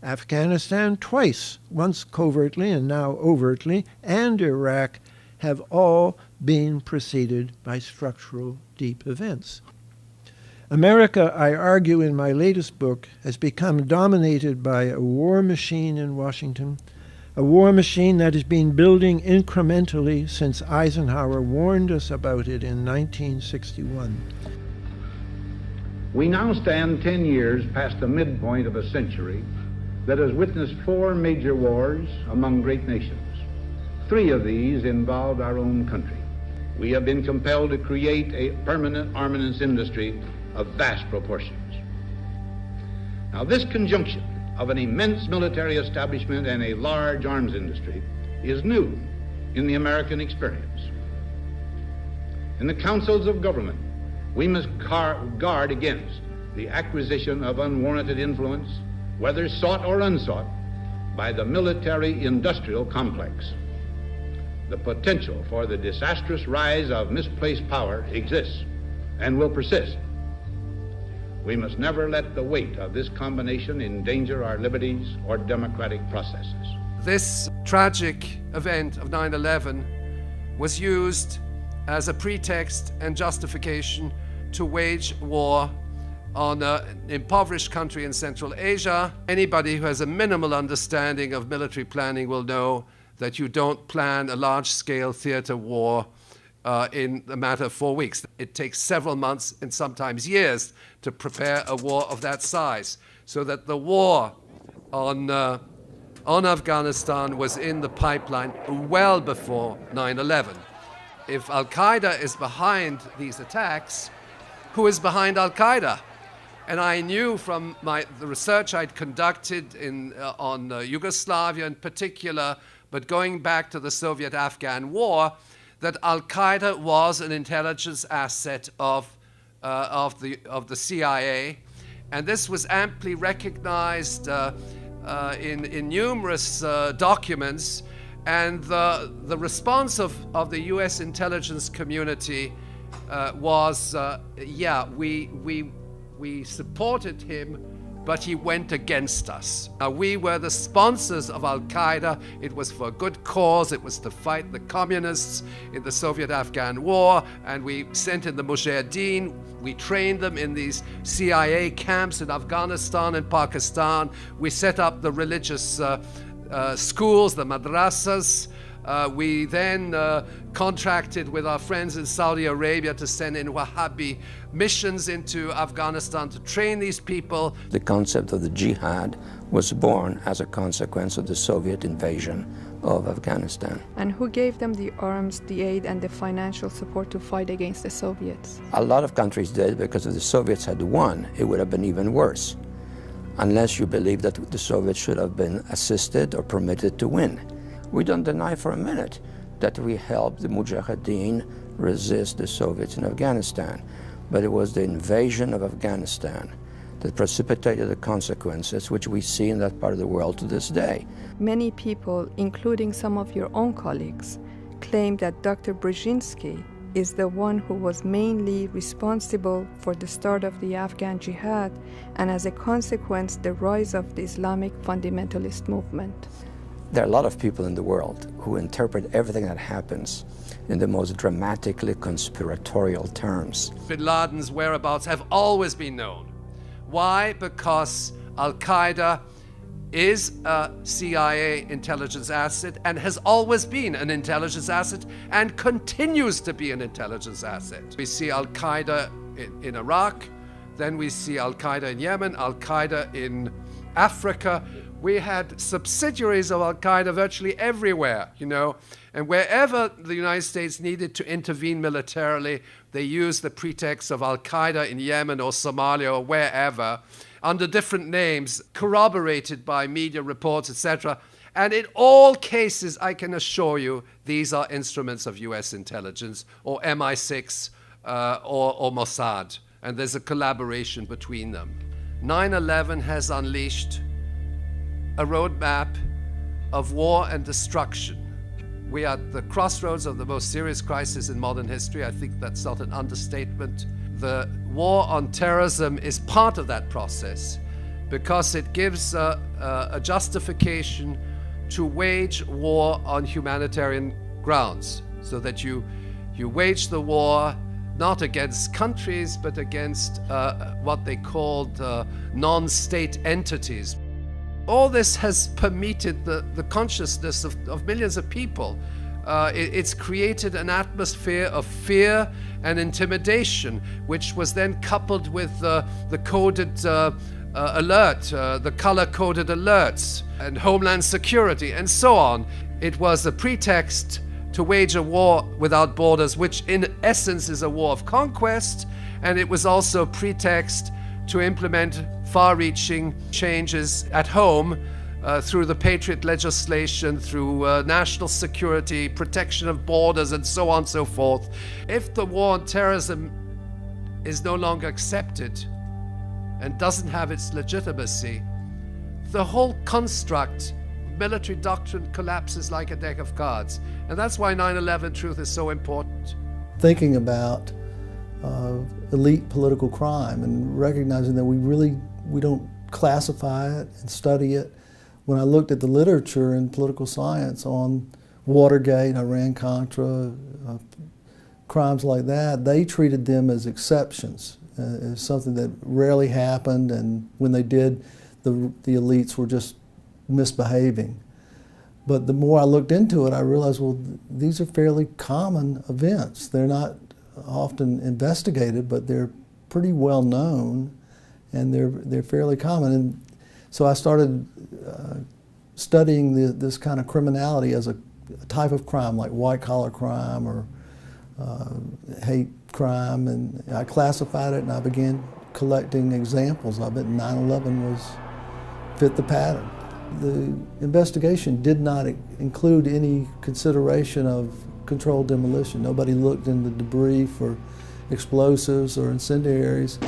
Afghanistan twice, once covertly and now overtly, and Iraq, have all been preceded by structural deep events. America, I argue in my latest book, has become dominated by a war machine in Washington, a war machine that has been building incrementally since Eisenhower warned us about it in 1961. We now stand 10 years past the midpoint of a century that has witnessed 4 major wars among great nations. 3 of these involved our own country. We have been compelled to create a permanent armaments industry of vast proportions. Now, this conjunction of an immense military establishment and a large arms industry is new in the American experience. In the councils of government, we must guard against the acquisition of unwarranted influence, whether sought or unsought, by the military-industrial complex. The potential for the disastrous rise of misplaced power exists and will persist. We must never let the weight of this combination endanger our liberties or democratic processes. This tragic event of 9/11 was used as a pretext and justification to wage war on an impoverished country in Central Asia. Anybody who has a minimal understanding of military planning will know that you don't plan a large-scale theater war in a matter of 4 weeks. It takes several months and sometimes years to prepare a war of that size. So that the war on Afghanistan was in the pipeline well before 9/11. If Al-Qaeda is behind these attacks, who is behind Al-Qaeda? And I knew from the research I'd conducted on Yugoslavia in particular, but going back to the Soviet-Afghan war, that Al-Qaeda was an intelligence asset of the CIA, and this was amply recognized in numerous documents. And the response of the U.S. intelligence community was, yeah, we supported him, but he went against us. We were the sponsors of Al-Qaeda. It was for a good cause. It was to fight the communists in the Soviet-Afghan war, and we sent in the Mujahideen. We trained them in these CIA camps in Afghanistan and Pakistan. We set up the religious schools, the madrasas. We then contracted with our friends in Saudi Arabia to send in Wahhabi missions into Afghanistan to train these people. The concept of the jihad was born as a consequence of the Soviet invasion of Afghanistan. And who gave them the arms, the aid, and the financial support to fight against the Soviets? A lot of countries did, because if the Soviets had won, it would have been even worse, unless you believe that the Soviets should have been assisted or permitted to win. We don't deny for a minute that we helped the Mujahideen resist the Soviets in Afghanistan, but it was the invasion of Afghanistan that precipitated the consequences which we see in that part of the world to this day. Many people, including some of your own colleagues, claim that Dr. Brzezinski is the one who was mainly responsible for the start of the Afghan jihad and as a consequence the rise of the Islamic fundamentalist movement. There are a lot of people in the world who interpret everything that happens in the most dramatically conspiratorial terms. Bin Laden's whereabouts have always been known. Why? Because Al-Qaeda is a CIA intelligence asset and has always been an intelligence asset and continues to be an intelligence asset. We see Al-Qaeda in Iraq, then we see Al-Qaeda in Yemen, Al-Qaeda in Africa. We had subsidiaries of Al-Qaeda virtually everywhere, you know, and wherever the United States needed to intervene militarily, they used the pretext of Al-Qaeda in Yemen or Somalia or wherever, under different names, corroborated by media reports, etc. And in all cases, I can assure you, these are instruments of US intelligence or MI6 or Mossad, and there's a collaboration between them. 9/11 has unleashed a roadmap of war and destruction. We are at the crossroads of the most serious crisis in modern history. I think that's not an understatement. The war on terrorism is part of that process because it gives a justification to wage war on humanitarian grounds, so that you wage the war not against countries but against what they called non-state entities. All this has permeated the consciousness of millions of people. It's created an atmosphere of fear and intimidation, which was then coupled with the coded alert, the color-coded alerts, and Homeland Security, and so on. It was a pretext to wage a war without borders, which in essence is a war of conquest, and it was also a pretext to implement far-reaching changes at home through the Patriot legislation, through national security, protection of borders, and so on and so forth. If the war on terrorism is no longer accepted and doesn't have its legitimacy, the whole construct, military doctrine, collapses like a deck of cards. And that's why 9/11 truth is so important. Thinking about elite political crime, and recognizing that we don't classify it and study it. When I looked at the literature in political science on Watergate, Iran-Contra, crimes like that, they treated them as exceptions, as something that rarely happened, and when they did, the elites were just misbehaving. But the more I looked into it, I realized, well, these are fairly common events. They're not often investigated, but they're pretty well known, and they're fairly common. And so I started studying this kind of criminality as a type of crime, like white-collar crime or hate crime, and I classified it, and I began collecting examples of it, and 9/11 fit the pattern. The investigation did not include any consideration of controlled demolition. Nobody looked in the debris for explosives or incendiaries.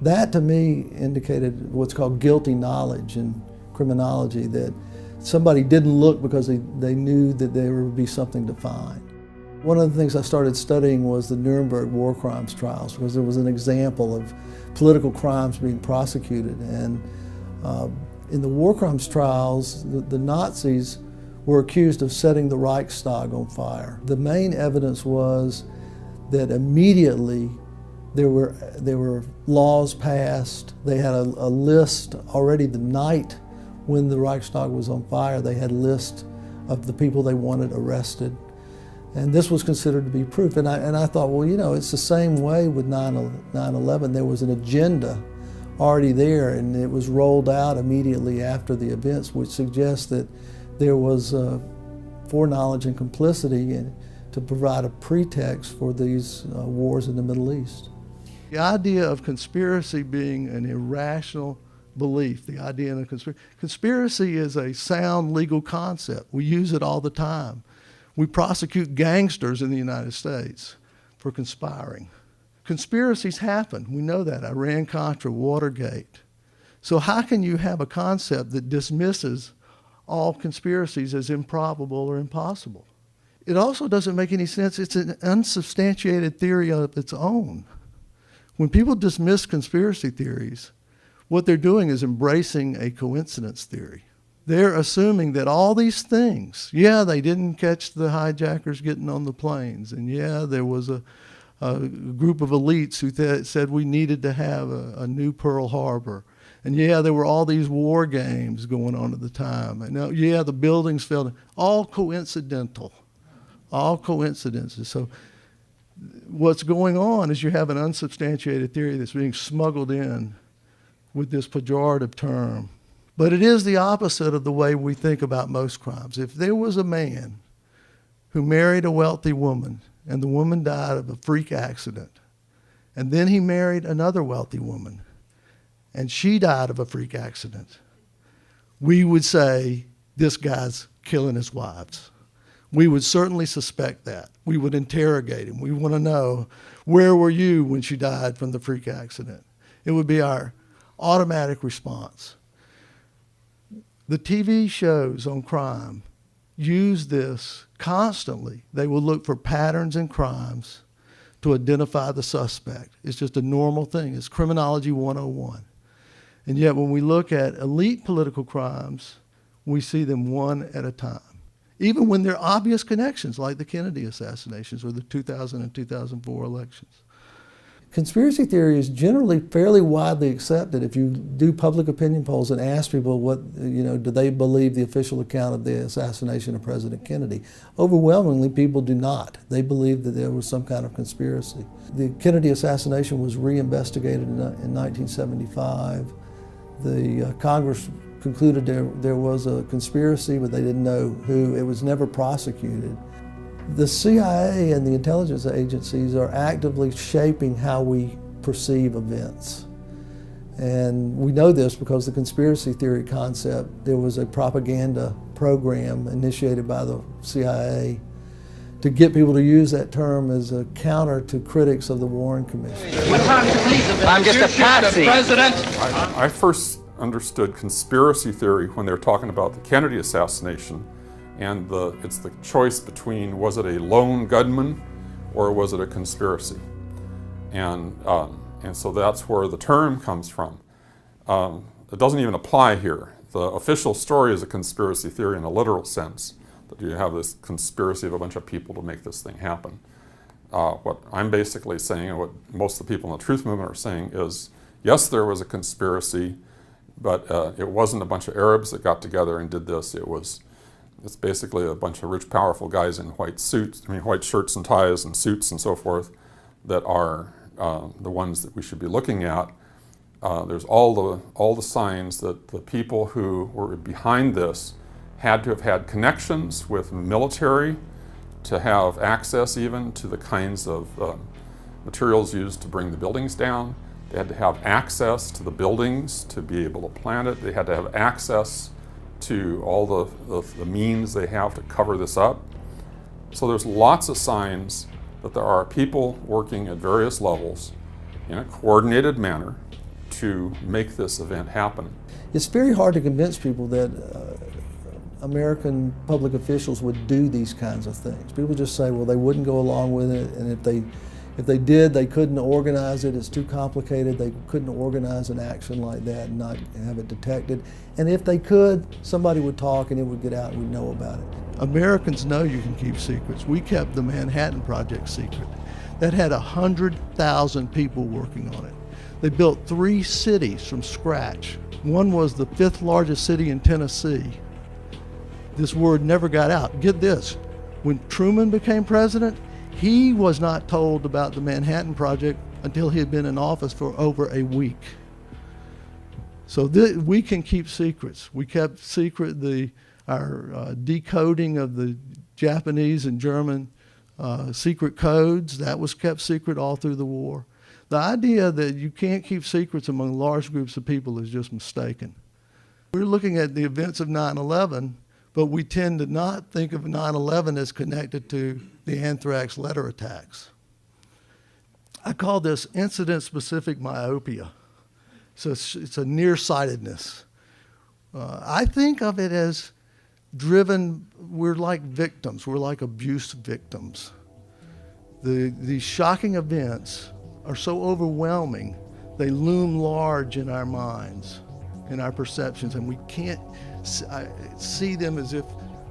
That, to me, indicated what's called guilty knowledge in criminology, that somebody didn't look because they knew that there would be something to find. One of the things I started studying was the Nuremberg war crimes trials, because there was an example of political crimes being prosecuted. And in the war crimes trials, the Nazis were accused of setting the Reichstag on fire. The main evidence was that immediately there were laws passed. They had a list already the night when the Reichstag was on fire. They had a list of the people they wanted arrested. And this was considered to be proof. And I thought, well, you know, it's the same way with 9/11. There was an agenda already there, and it was rolled out immediately after the events, which suggests that there was foreknowledge and complicity to provide a pretext for these wars in the Middle East. The idea of conspiracy being an irrational belief, the idea of conspiracy is a sound legal concept. We use it all the time. We prosecute gangsters in the United States for conspiring. Conspiracies happen. We know that. Iran-Contra, Watergate. So how can you have a concept that dismisses all conspiracies as improbable or impossible? It also doesn't make any sense. It's an unsubstantiated theory of its own. When people dismiss conspiracy theories, what they're doing is embracing a coincidence theory. They're assuming that all these things, yeah, they didn't catch the hijackers getting on the planes, and yeah, there was a group of elites who said we needed to have a new Pearl Harbor. And yeah, there were all these war games going on at the time. And yeah, the buildings fell. All coincidental. All coincidences. So what's going on is you have an unsubstantiated theory that's being smuggled in with this pejorative term. But it is the opposite of the way we think about most crimes. If there was a man who married a wealthy woman and the woman died of a freak accident, and then he married another wealthy woman and she died of a freak accident, we would say, this guy's killing his wives. We would certainly suspect that. We would interrogate him. We want to know, where were you when she died from the freak accident? It would be our automatic response. The TV shows on crime use this constantly. They will look for patterns in crimes to identify the suspect. It's just a normal thing. It's criminology 101. And yet when we look at elite political crimes, we see them one at a time. Even when there are obvious connections, like the Kennedy assassinations or the 2000 and 2004 elections. Conspiracy theory is generally fairly widely accepted. If you do public opinion polls and ask people do they believe the official account of the assassination of President Kennedy, overwhelmingly people do not. They believe that there was some kind of conspiracy. The Kennedy assassination was reinvestigated in 1975. The Congress concluded there was a conspiracy, but they didn't know who. It was never prosecuted. The CIA and the intelligence agencies are actively shaping how we perceive events. And we know this because the conspiracy theory concept, there was a propaganda program initiated by the CIA to get people to use that term as a counter to critics of the Warren Commission. I'm just a patsy. I first understood conspiracy theory when they were talking about the Kennedy assassination, and it's the choice between, was it a lone gunman or was it a conspiracy? And And so that's where the term comes from. It doesn't even apply here. The official story is a conspiracy theory in a literal sense, that you have this conspiracy of a bunch of people to make this thing happen. What I'm basically saying, and what most of the people in the truth movement are saying, is yes, there was a conspiracy, but it wasn't a bunch of Arabs that got together and did this. It's basically a bunch of rich, powerful guys in white suits, white shirts and ties and suits and so forth, that are the ones that we should be looking at. There's all the signs that the people who were behind this had to have had connections with military to have access even to the kinds of materials used to bring the buildings down. They had to have access to the buildings to be able to plan it. They had to have access to all the means they have to cover this up. So there's lots of signs that there are people working at various levels in a coordinated manner to make this event happen. It's very hard to convince people that American public officials would do these kinds of things. People just say, well, they wouldn't go along with it, and if they did, they couldn't organize it. It's too complicated. They couldn't organize an action like that and not have it detected. And if they could, somebody would talk and it would get out and we'd know about it. Americans know you can keep secrets. We kept the Manhattan Project secret. That had 100,000 people working on it. They built 3 cities from scratch. One was the 5th largest city in Tennessee. This word never got out. Get this, when Truman became president, he was not told about the Manhattan Project until he had been in office for over a week. So we can keep secrets. We kept secret our decoding of the Japanese and German secret codes. That was kept secret all through the war. The idea that you can't keep secrets among large groups of people is just mistaken. We're looking at the events of 9/11, but we tend to not think of 9/11 as connected to the anthrax letter attacks. I call this incident-specific myopia. So it's a nearsightedness. I think of it as driven, we're like victims, we're like abuse victims. These shocking events are so overwhelming, they loom large in our minds, in our perceptions, and we can't see them as if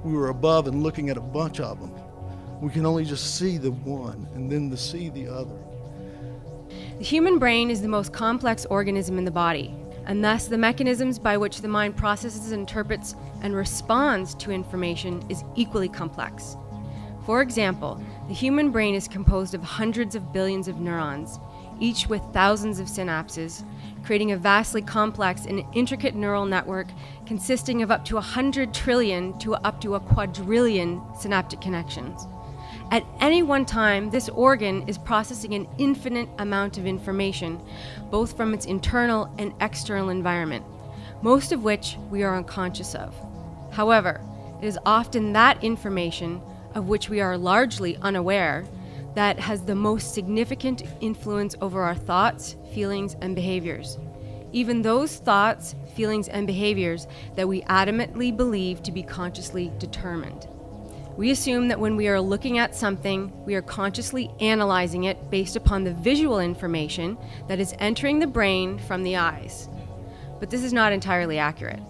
we were above and looking at a bunch of them. We can only just see the one and then see the other. The human brain is the most complex organism in the body, and thus the mechanisms by which the mind processes, interprets, and responds to information is equally complex. For example, the human brain is composed of hundreds of billions of neurons, each with thousands of synapses, creating a vastly complex and intricate neural network consisting of up to 100 trillion to up to a quadrillion synaptic connections. At any one time, this organ is processing an infinite amount of information, both from its internal and external environment, most of which we are unconscious of. However, it is often that information, of which we are largely unaware, that has the most significant influence over our thoughts, feelings, and behaviors. Even those thoughts, feelings, and behaviors that we adamantly believe to be consciously determined. We assume that when we are looking at something, we are consciously analyzing it based upon the visual information that is entering the brain from the eyes. But this is not entirely accurate.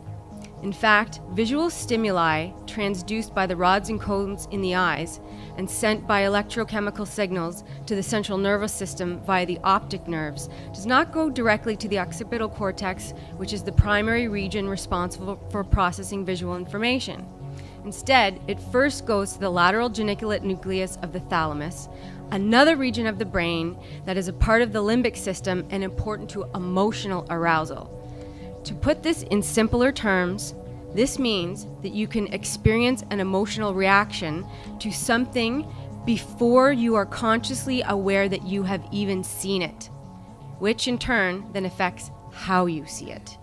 In fact, visual stimuli transduced by the rods and cones in the eyes and sent by electrochemical signals to the central nervous system via the optic nerves does not go directly to the occipital cortex, which is the primary region responsible for processing visual information. Instead, it first goes to the lateral geniculate nucleus of the thalamus, another region of the brain that is a part of the limbic system and important to emotional arousal. To put this in simpler terms, this means that you can experience an emotional reaction to something before you are consciously aware that you have even seen it, which in turn then affects how you see it.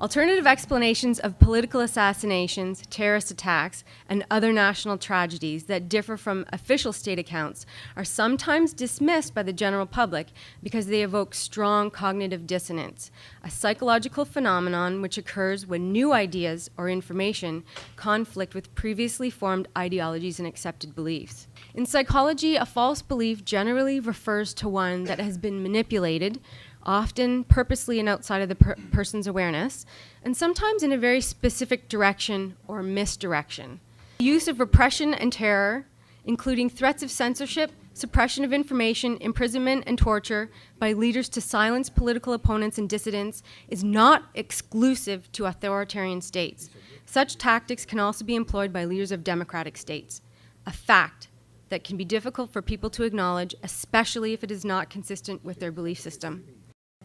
Alternative explanations of political assassinations, terrorist attacks, and other national tragedies that differ from official state accounts are sometimes dismissed by the general public because they evoke strong cognitive dissonance, a psychological phenomenon which occurs when new ideas or information conflict with previously formed ideologies and accepted beliefs. In psychology, a false belief generally refers to one that has been manipulated, often purposely and outside of the person's awareness, and sometimes in a very specific direction or misdirection. The use of repression and terror, including threats of censorship, suppression of information, imprisonment, and torture by leaders to silence political opponents and dissidents, is not exclusive to authoritarian states. Such tactics can also be employed by leaders of democratic states, a fact that can be difficult for people to acknowledge, especially if it is not consistent with their belief system.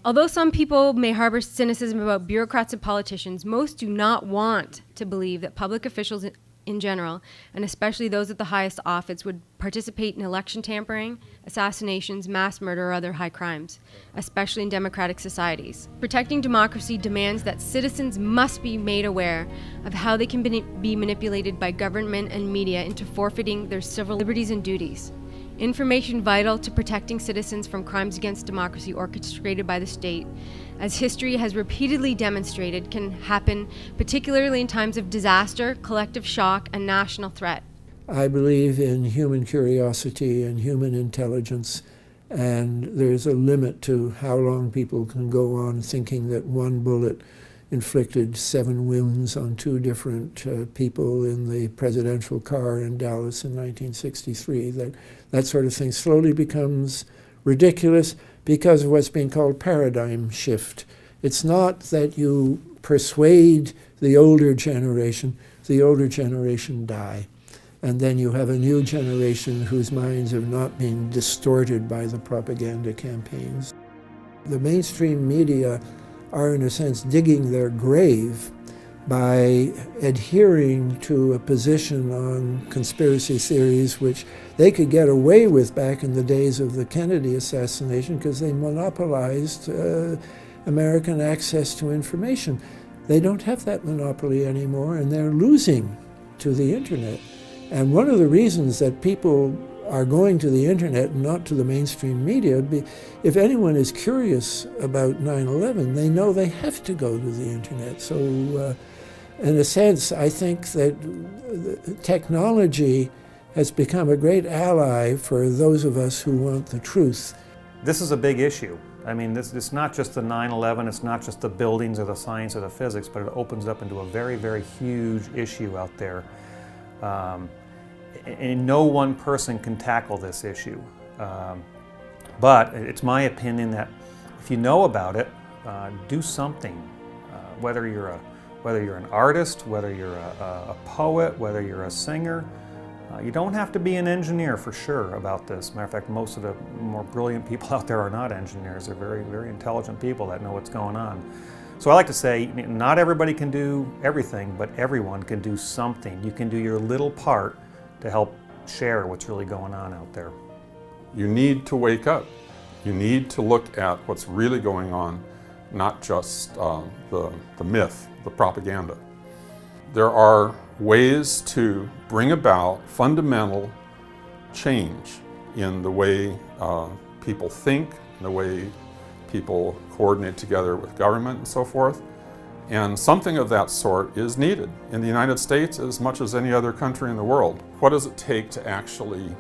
Although some people may harbor cynicism about bureaucrats and politicians, most do not want to believe that public officials in general, and especially those at the highest office, would participate in election tampering, assassinations, mass murder, or other high crimes, especially in democratic societies. Protecting democracy demands that citizens must be made aware of how they can be manipulated by government and media into forfeiting their civil liberties and duties. Information vital to protecting citizens from crimes against democracy orchestrated by the state, as history has repeatedly demonstrated, can happen particularly in times of disaster, collective shock, and national threat. I believe in human curiosity and human intelligence, and there's a limit to how long people can go on thinking that one bullet inflicted 7 wounds on 2 different people in the presidential car in Dallas in 1963. That sort of thing slowly becomes ridiculous because of what's being called paradigm shift. It's not that you persuade the older generation die. And then you have a new generation whose minds have not been distorted by the propaganda campaigns. The mainstream media are, in a sense, digging their grave by adhering to a position on conspiracy theories which they could get away with back in the days of the Kennedy assassination because they monopolized American access to information. They don't have that monopoly anymore, and they're losing to the internet. And one of the reasons that people are going to the internet and not to the mainstream media, if anyone is curious about 9/11, they know they have to go to the internet. So in a sense, I think that technology has become a great ally for those of us who want the truth. This is a big issue. I mean, it's not just the 9/11, it's not just the buildings or the science or the physics, but it opens up into a very, very huge issue out there. And no one person can tackle this issue. But it's my opinion that if you know about it, do something. Whether you're an artist, whether you're a poet, whether you're a singer, you don't have to be an engineer for sure about this. Matter of fact, most of the more brilliant people out there are not engineers. They're very, very intelligent people that know what's going on. So I like to say, not everybody can do everything, but everyone can do something. You can do your little part to help share what's really going on out there. You need to wake up. You need to look at what's really going on, not just the myth, the propaganda. There are ways to bring about fundamental change in the way people think, in the way people coordinate together with government and so forth. And something of that sort is needed in the United States as much as any other country in the world. What does it take to actually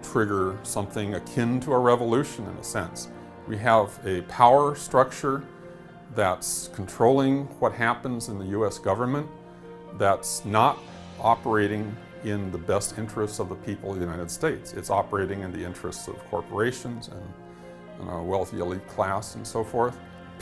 trigger something akin to a revolution in a sense? We have a power structure that's controlling what happens in the US government, that's not operating in the best interests of the people of the United States. It's operating in the interests of corporations and a wealthy elite class and so forth.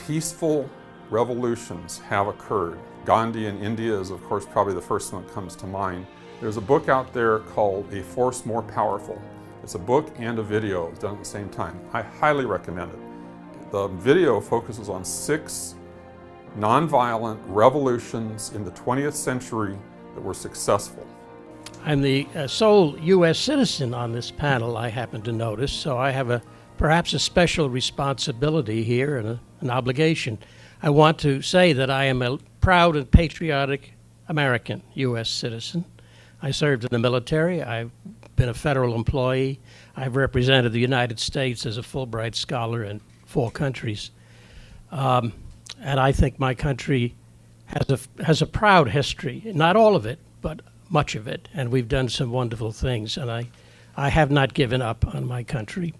Peaceful revolutions have occurred. Gandhi in India is, of course, probably the first one that comes to mind. There's a book out there called A Force More Powerful. It's a book and a video done at the same time. I highly recommend it. The video focuses on 6 nonviolent revolutions in the 20th century that were successful. I'm the sole U.S. citizen on this panel, I happen to notice, so I have perhaps a special responsibility here and an obligation. I want to say that I am a proud and patriotic American U.S. citizen. I served in the military. I've been a federal employee. I've represented the United States as a Fulbright scholar in 4 countries. And I think my country has a proud history. Not all of it, but much of it. And we've done some wonderful things. And I have not given up on my country.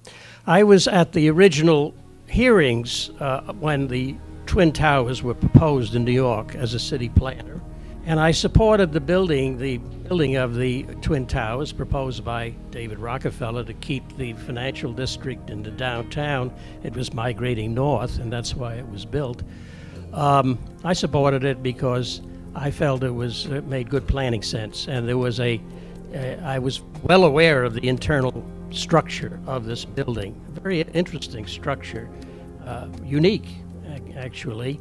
I was at the original hearings when the Twin Towers were proposed in New York as a city planner, and I supported the building of the Twin Towers proposed by David Rockefeller to keep the financial district in the downtown. It was migrating north, and that's why it was built. I supported it because I felt it made good planning sense, and there was I was well aware of the internal structure of this building. A very interesting structure, unique actually.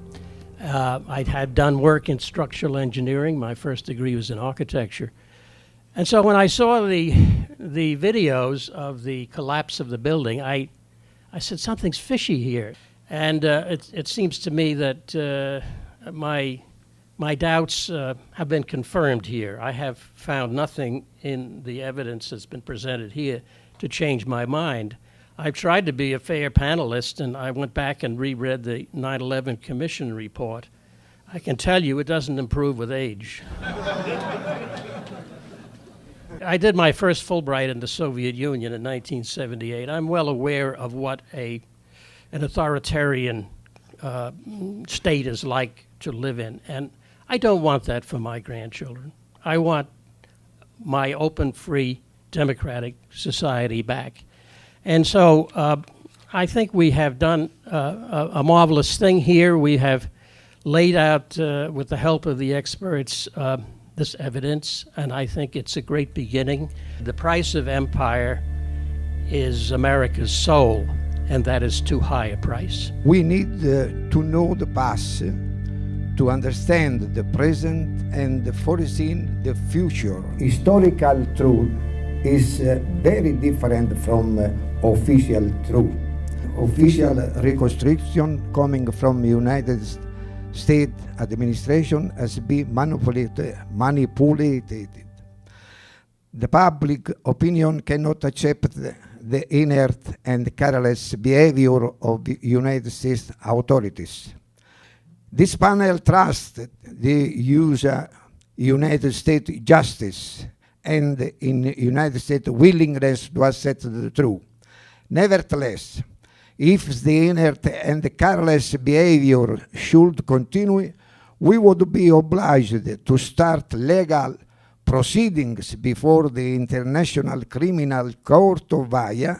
I had done work in structural engineering. My first degree was in architecture. And so when I saw the videos of the collapse of the building, I said, something's fishy here. And it seems to me that my doubts have been confirmed here. I have found nothing in the evidence that's been presented here to change my mind. I've tried to be a fair panelist, and I went back and reread the 9/11 Commission report. I can tell you it doesn't improve with age. I did my first Fulbright in the Soviet Union in 1978. I'm well aware of what an authoritarian state is like to live in, and I don't want that for my grandchildren. I want my open, free, democratic society back. And so I think we have done a marvelous thing here. We have laid out, with the help of the experts, this evidence, and I think it's a great beginning. The price of empire is America's soul, and that is too high a price. We need to know the past, to understand the present and foresee the future. Historical truth is very different from official truth. Official reconstruction coming from United States administration has been manipulated. The public opinion cannot accept the inert and careless behavior of the United States authorities. This panel trusts the United States justice and in United States willingness to accept the truth. Nevertheless, if the inert and careless behavior should continue, we would be obliged to start legal proceedings before the International Criminal Court of Hague,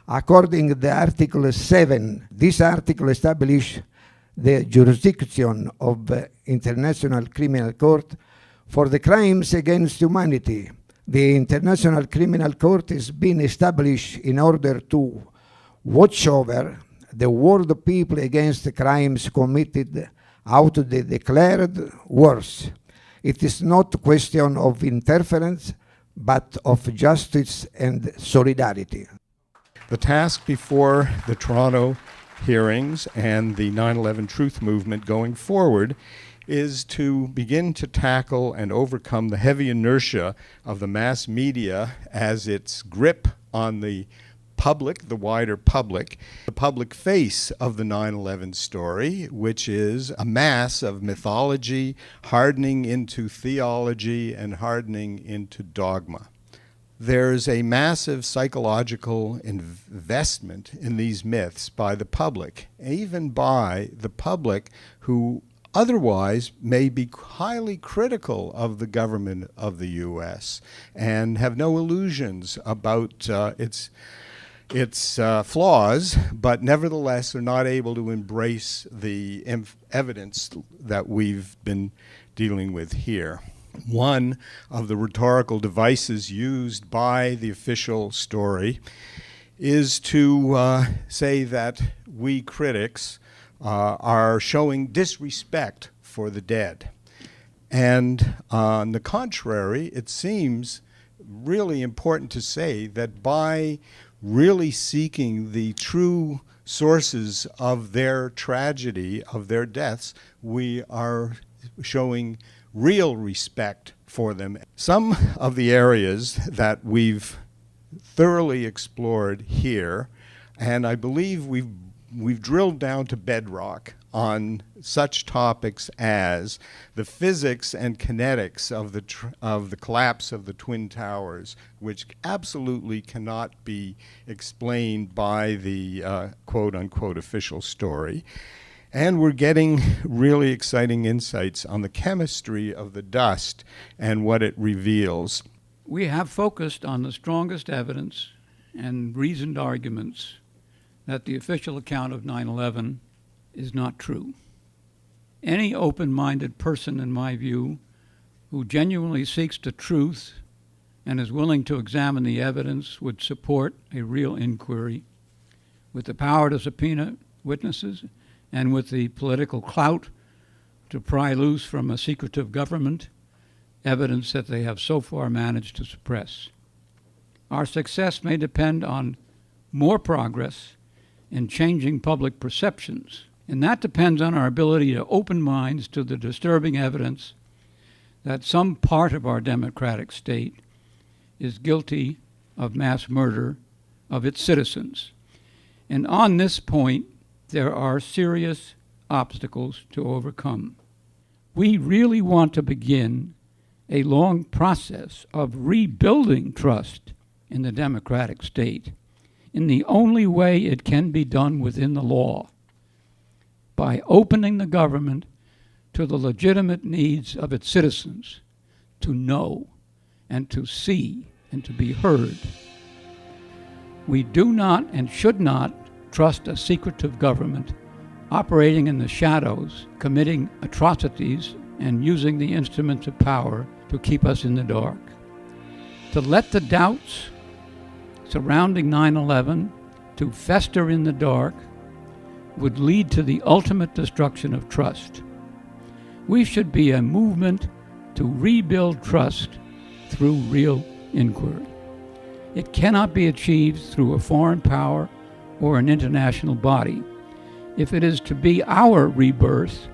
according to Article 7. This article establishes the jurisdiction of the International Criminal Court for the crimes against humanity. The International Criminal Court has been established in order to watch over the world of people against the crimes committed out of the declared wars. It is not a question of interference, but of justice and solidarity. The task before the Toronto hearings and the 9/11 Truth Movement going forward is to begin to tackle and overcome the heavy inertia of the mass media as its grip on the public, the wider public, the public face of the 9/11 story, which is a mass of mythology hardening into theology and hardening into dogma. There's a massive psychological investment in these myths by the public, even by the public who otherwise may be highly critical of the government of the U.S. and have no illusions about its flaws, but nevertheless are not able to embrace the evidence that we've been dealing with here. One of the rhetorical devices used by the official story is to say that we critics are showing disrespect for the dead. And on the contrary, it seems really important to say that by really seeking the true sources of their tragedy, of their deaths, we are showing real respect for them. Some of the areas that we've thoroughly explored here, and I believe we've we've drilled down to bedrock on such topics as the physics and kinetics of the collapse of the Twin Towers, which absolutely cannot be explained by the quote-unquote official story. And we're getting really exciting insights on the chemistry of the dust and what it reveals. We have focused on the strongest evidence and reasoned arguments that the official account of 9/11 is not true. Any open-minded person, in my view, who genuinely seeks the truth and is willing to examine the evidence would support a real inquiry with the power to subpoena witnesses and with the political clout to pry loose from a secretive government evidence that they have so far managed to suppress. Our success may depend on more progress in changing public perceptions, and that depends on our ability to open minds to the disturbing evidence that some part of our democratic state is guilty of mass murder of its citizens. And on this point, there are serious obstacles to overcome. We really want to begin a long process of rebuilding trust in the democratic state in the only way it can be done within the law, by opening the government to the legitimate needs of its citizens to know and to see and to be heard. We do not and should not trust a secretive government operating in the shadows, committing atrocities, and using the instruments of power to keep us in the dark. To let the doubts surrounding 9/11 to fester in the dark would lead to the ultimate destruction of trust. We should be a movement to rebuild trust through real inquiry. It cannot be achieved through a foreign power or an international body. If it is to be our rebirth,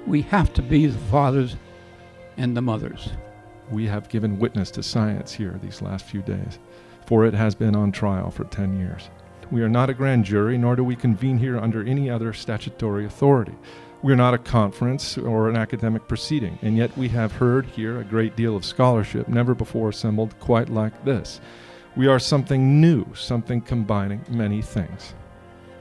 we have to be the fathers and the mothers. We have given witness to science here these last few days, for it has been on trial for 10 years. We are not a grand jury, nor do we convene here under any other statutory authority. We are not a conference or an academic proceeding, and yet we have heard here a great deal of scholarship never before assembled quite like this. We are something new, something combining many things.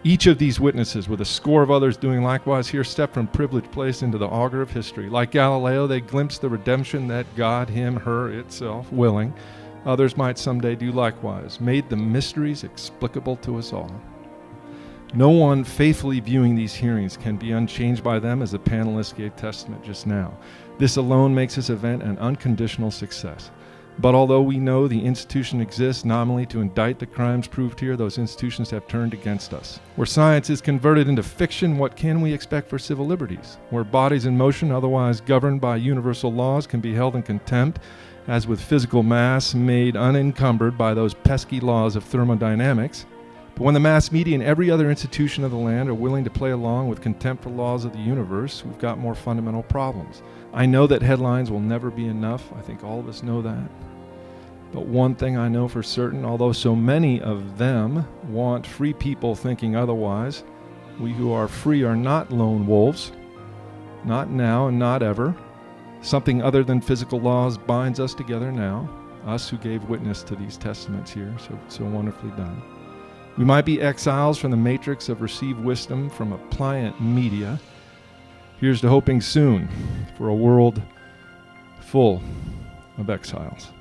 Each of these witnesses, with a score of others doing likewise here, stepped from privileged place into the auger of history. Like Galileo, they glimpsed the redemption that God, him, her, itself, willing, others might someday do likewise, made the mysteries explicable to us all. No one faithfully viewing these hearings can be unchanged by them, as the panelists gave testament just now. This alone makes this event an unconditional success. But although we know the institution exists nominally to indict the crimes proved here, those institutions have turned against us. Where science is converted into fiction, what can we expect for civil liberties? Where bodies in motion, otherwise governed by universal laws, can be held in contempt, as with physical mass made unencumbered by those pesky laws of thermodynamics. But when the mass media and every other institution of the land are willing to play along with contempt for laws of the universe, we've got more fundamental problems. I know that headlines will never be enough. I think all of us know that. But one thing I know for certain, although so many of them want free people thinking otherwise, we who are free are not lone wolves, not now and not ever. Something other than physical laws binds us together now, us who gave witness to these testaments here, so wonderfully done. We might be exiles from the matrix of received wisdom from a pliant media. Here's to hoping soon for a world full of exiles.